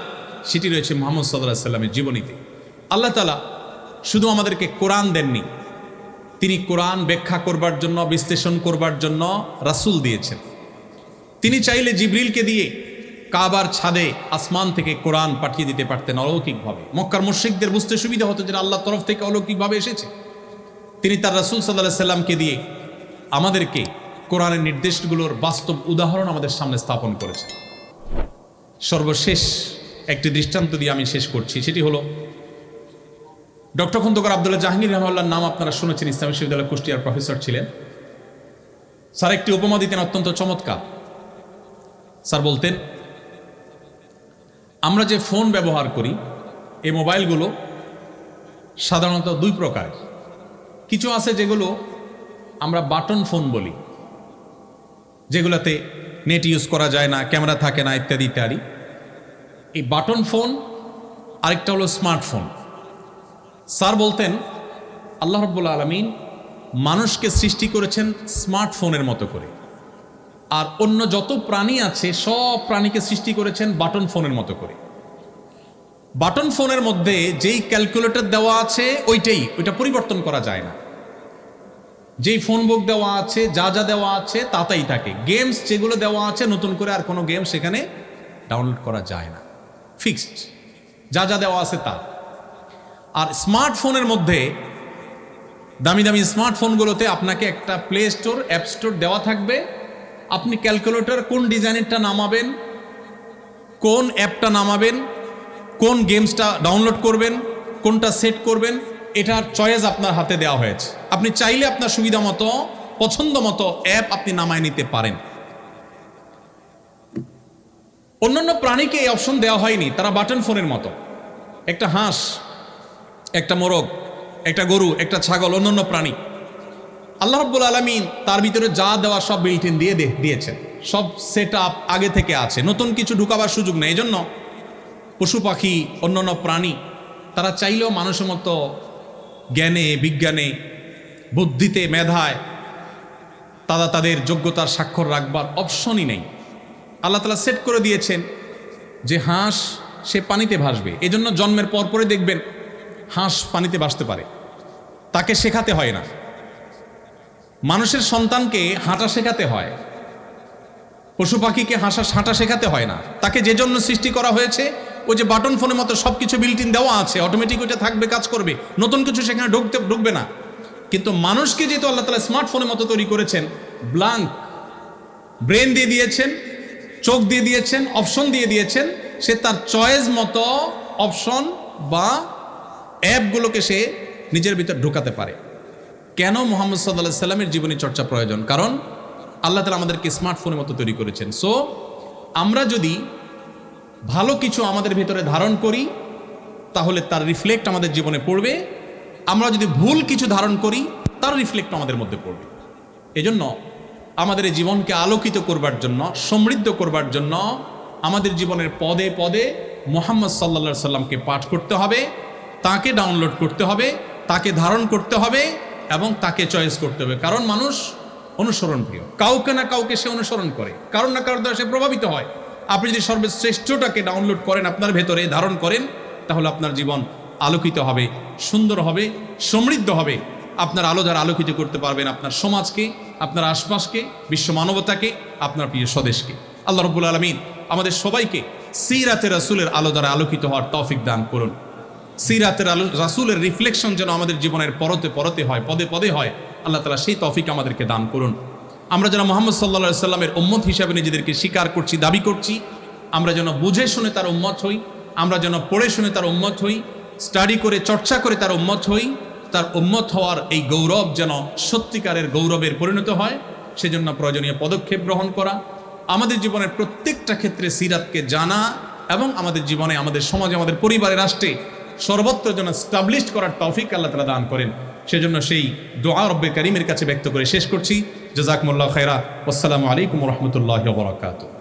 সেটি রয়েছে মুহাম্মদ সাল্লাল্লাহু আলাইহি সাল্লামের জীবনীতে। আল্লাহ তাআলা শুধু আমাদেরকে কোরআন দেননি, তিনি কোরআন ব্যাখ্যা করবার জন্য, বিশ্লেষণ করবার জন্য রাসূল দিয়েছেন। তিনি চাইলে জিবরিলকে দিয়ে কাবার ছাদে আসমান থেকে কোরআন পাঠিয়ে দিতে পারতেন অলৌকিকভাবে। মক্কার মুশরিকদের বুঝতে সুবিধা হতো যে আল্লাহর তরফ থেকে অলৌকিকভাবে এসেছে। তিনি তার রাসূল সাল্লাল্লাহু আলাইহি সাল্লামকে দিয়ে আমাদেরকে কোরআনের নির্দেশগুলোর বাস্তব উদাহরণ আমাদের সামনে স্থাপন করেছেন। সর্বশেষ একটি দৃষ্টান্ত দিয়ে আমি শেষ করছি, সেটি হলো ডক্টর খন্দকার আব্দুল্লাহ জাহাঙ্গীর রহমাতুল্লাহর নাম আপনারা শুনেছেন, ইসলামী বিশ্ববিদ্যালয়ের কুষ্টিয়ার প্রফেসর ছিলেন। স্যার একটি উপমা দিতেন অত্যন্ত চমৎকার। স্যার বলতেন, আমরা যে ফোন ব্যবহার করি, এই মোবাইলগুলো সাধারণত দুই প্রকার। কিছু আছে যেগুলো আমরা বাটন ফোন বলি, যেগুলোতে নেট ইউজ করা যায় না, ক্যামেরা থাকে না, ইত্যাদি ইত্যাদি। এই বাটন ফোন, আরেকটা হলো স্মার্টফোন। স্যার বলতেন, আল্লাহ রাব্বুল আলামিন মানুষকে সৃষ্টি করেছেন স্মার্টফোনের মতো করে, আর অন্য যত প্রাণী আছে সব প্রাণীকে সৃষ্টি করেছেন বাটন ফোনের মতো করে। বাটন ফোনের মধ্যে যেই ক্যালকুলেটর দেওয়া আছে ওইটা পরিবর্তন করা যায় না। যেই ফোন বুক দেওয়া আছে, যা যা দেওয়া আছে তাতেই থাকে। গেমস যেগুলো দেওয়া আছে, নতুন করে আর কোনো গেম সেখানে ডাউনলোড করা যায় না, ফিক্সড, যা যা দেওয়া আছে তা। আর স্মার্টফোনের মধ্যে, দামি দামি স্মার্টফোনগুলোতে আপনাকে একটা প্লে স্টোর, অ্যাপ স্টোর দেওয়া থাকবে। আপনি ক্যালকুলেটর কোন ডিজাইনেরটা নামাবেন, কোন অ্যাপটা নামাবেন, কোন গেমসটা ডাউনলোড করবেন, কোনটা সেট করবেন, এটার চয়েস আপনার হাতে দেওয়া হয়েছে। আপনি চাইলে আপনার সুবিধা মতো, পছন্দ মতো অ্যাপ আপনি নামায় নিতে পারেন। অন্যান্য প্রাণীকে এই অপশন দেওয়া হয়নি, তারা বাটন ফোনের মতো। একটা হাঁস, একটা মোরগ, একটা গরু, একটা ছাগল, অন্যান্য প্রাণী, আল্লাহ রাব্বুল আলামিন তার ভিতরে যা দেওয়া সব বিল্ট ইন দিয়েছেন, সব সেট আপ আগে থেকে আছে, নতুন কিছু ঢুকাবার সুযোগ নেই। এই জন্য পশু পাখি, অন্যান্য প্রাণী, তারা চাইলেও মানুষের মতো জ্ঞানে, বিজ্ঞানে, বুদ্ধিতে, মেধায় তারা তাদের যোগ্যতার স্বাক্ষর রাখবার অপশনই নেই। আল্লাহ তাআলা সেট করে দিয়েছেন যে হাঁস সে পানিতে ভাসবে। এজন্য জন্মের পরপরই দেখবেন হাঁস পানিতে ভাসতে পারে, তাকে শেখাতে হয় না। মানুষের সন্তানকে হাঁটা শেখাতে হয়, পশু পাখিকে হাঁটা শেখাতে হয় না। তাকে যে জন্য সৃষ্টি করা হয়েছে, ওই যে বাটন ফোনের মতো সব কিছু বিল্ট ইন দেওয়া আছে, অটোমেটিক ওইটা থাকবে, কাজ করবে, নতুন কিছু সেখানে ঢুকবে না। কিন্তু মানুষকে যেহেতু আল্লাহ তাআলা স্মার্টফোনের মতো তৈরি করেছেন, ব্ল্যাঙ্ক ব্রেন দিয়ে দিয়েছেন, চোখ দিয়ে দিয়েছেন, অপশন দিয়ে দিয়েছেন, সে তার চয়েস মতো অপশন বা অ্যাপগুলোকে সে নিজের ভিতর ঢোকাতে পারে। কেন মুহাম্মদ সাল্লাল্লাহু আলাইহি সাল্লামের জীবনী চর্চা প্রয়োজন? কারণ আল্লাহ তাআলা আমাদেরকে স্মার্টফোনের মতো তৈরি করেছেন। সো আমরা যদি ভালো কিছু আমাদের ভিতরে ধারণ করি, তাহলে তার রিফ্লেক্ট আমাদের জীবনে পড়বে। আমরা যদি ভুল কিছু ধারণ করি, তার রিফ্লেক্ট আমাদের মধ্যে পড়বে। এজন্য আমাদের এই জীবনকে আলোকিত করবার জন্য, সমৃদ্ধ করবার জন্য আমাদের জীবনের পদে পদে মুহাম্মদ সাল্লাল্লাহু আলাইহি সাল্লামকে পাঠ করতে হবে, তাকে ডাউনলোড করতে হবে, তাকে ধারণ করতে হবে এবং তাকে চয়েস করতে হবে। কারণ মানুষ অনুসরণ প্রিয়, কাউকে না কাউকে সে অনুসরণ করে, কারণ না কারোর দ্বারা সে প্রভাবিত হয়। আপনি যদি সর্বশ্রেষ্ঠটাকে ডাউনলোড করেন, আপনার ভেতরে ধারণ করেন, তাহলে আপনার জীবন আলোকিত হবে, সুন্দর হবে, সমৃদ্ধ হবে। আপনার আলো দ্বারা আলোকিত করতে পারবেন আপনার সমাজকে, আপনার আশপাশকে, বিশ্ব মানবতাকে, আপনার প্রিয় স্বদেশকে। আল্লাহ রাব্বুল আলামিন আমাদের সবাইকে সিরাতে রাসূলের আলো দ্বারা আলোকিত হওয়ার তৌফিক দান করুন। সিরাতের আলো, রাসূলের রিফ্লেকশন যেন আমাদের জীবনের পরতে পরতে হয়, পদে পদে হয়, আল্লাহ তাআলা সেই তৌফিক আমাদেরকে দান করুন। আমরা যেন মুহাম্মদ সাল্লাল্লাহু আলাইহি সাল্লামের উম্মত হিসাবে নিজেদেরকে স্বীকার করছি, দাবি করছি, আমরা যেন বুঝে শুনে তার উম্মত হই, আমরা যেন পড়ে শুনে তার উম্মত হই, স্টাডি করে চর্চা করে তার উম্মত হই। তার উম্মত হওয়ার এই গৌরব যেন সত্যিকারের গৌরবের পরিণত হয়, সেজন্য প্রয়োজনীয় পদক্ষেপ গ্রহণ করা, আমাদের জীবনের প্রত্যেকটা ক্ষেত্রে সিরাতকে জানা এবং আমাদের জীবনে, আমাদের সমাজে, আমাদের পরিবারে, রাষ্ট্রে সর্বত্র যেন স্টাবলিশ করার তৌফিক আল্লাহ তাআলা দান করেন। সেজন্য সেই দোয়া রব্বে কারীমের কাছে ব্যক্ত করে শেষ করছি। জাযাকুমুল্লাহু খাইরা। আসসালামু আলাইকুম ওয়া রাহমাতুল্লাহি ওয়া বারাকাতুহু।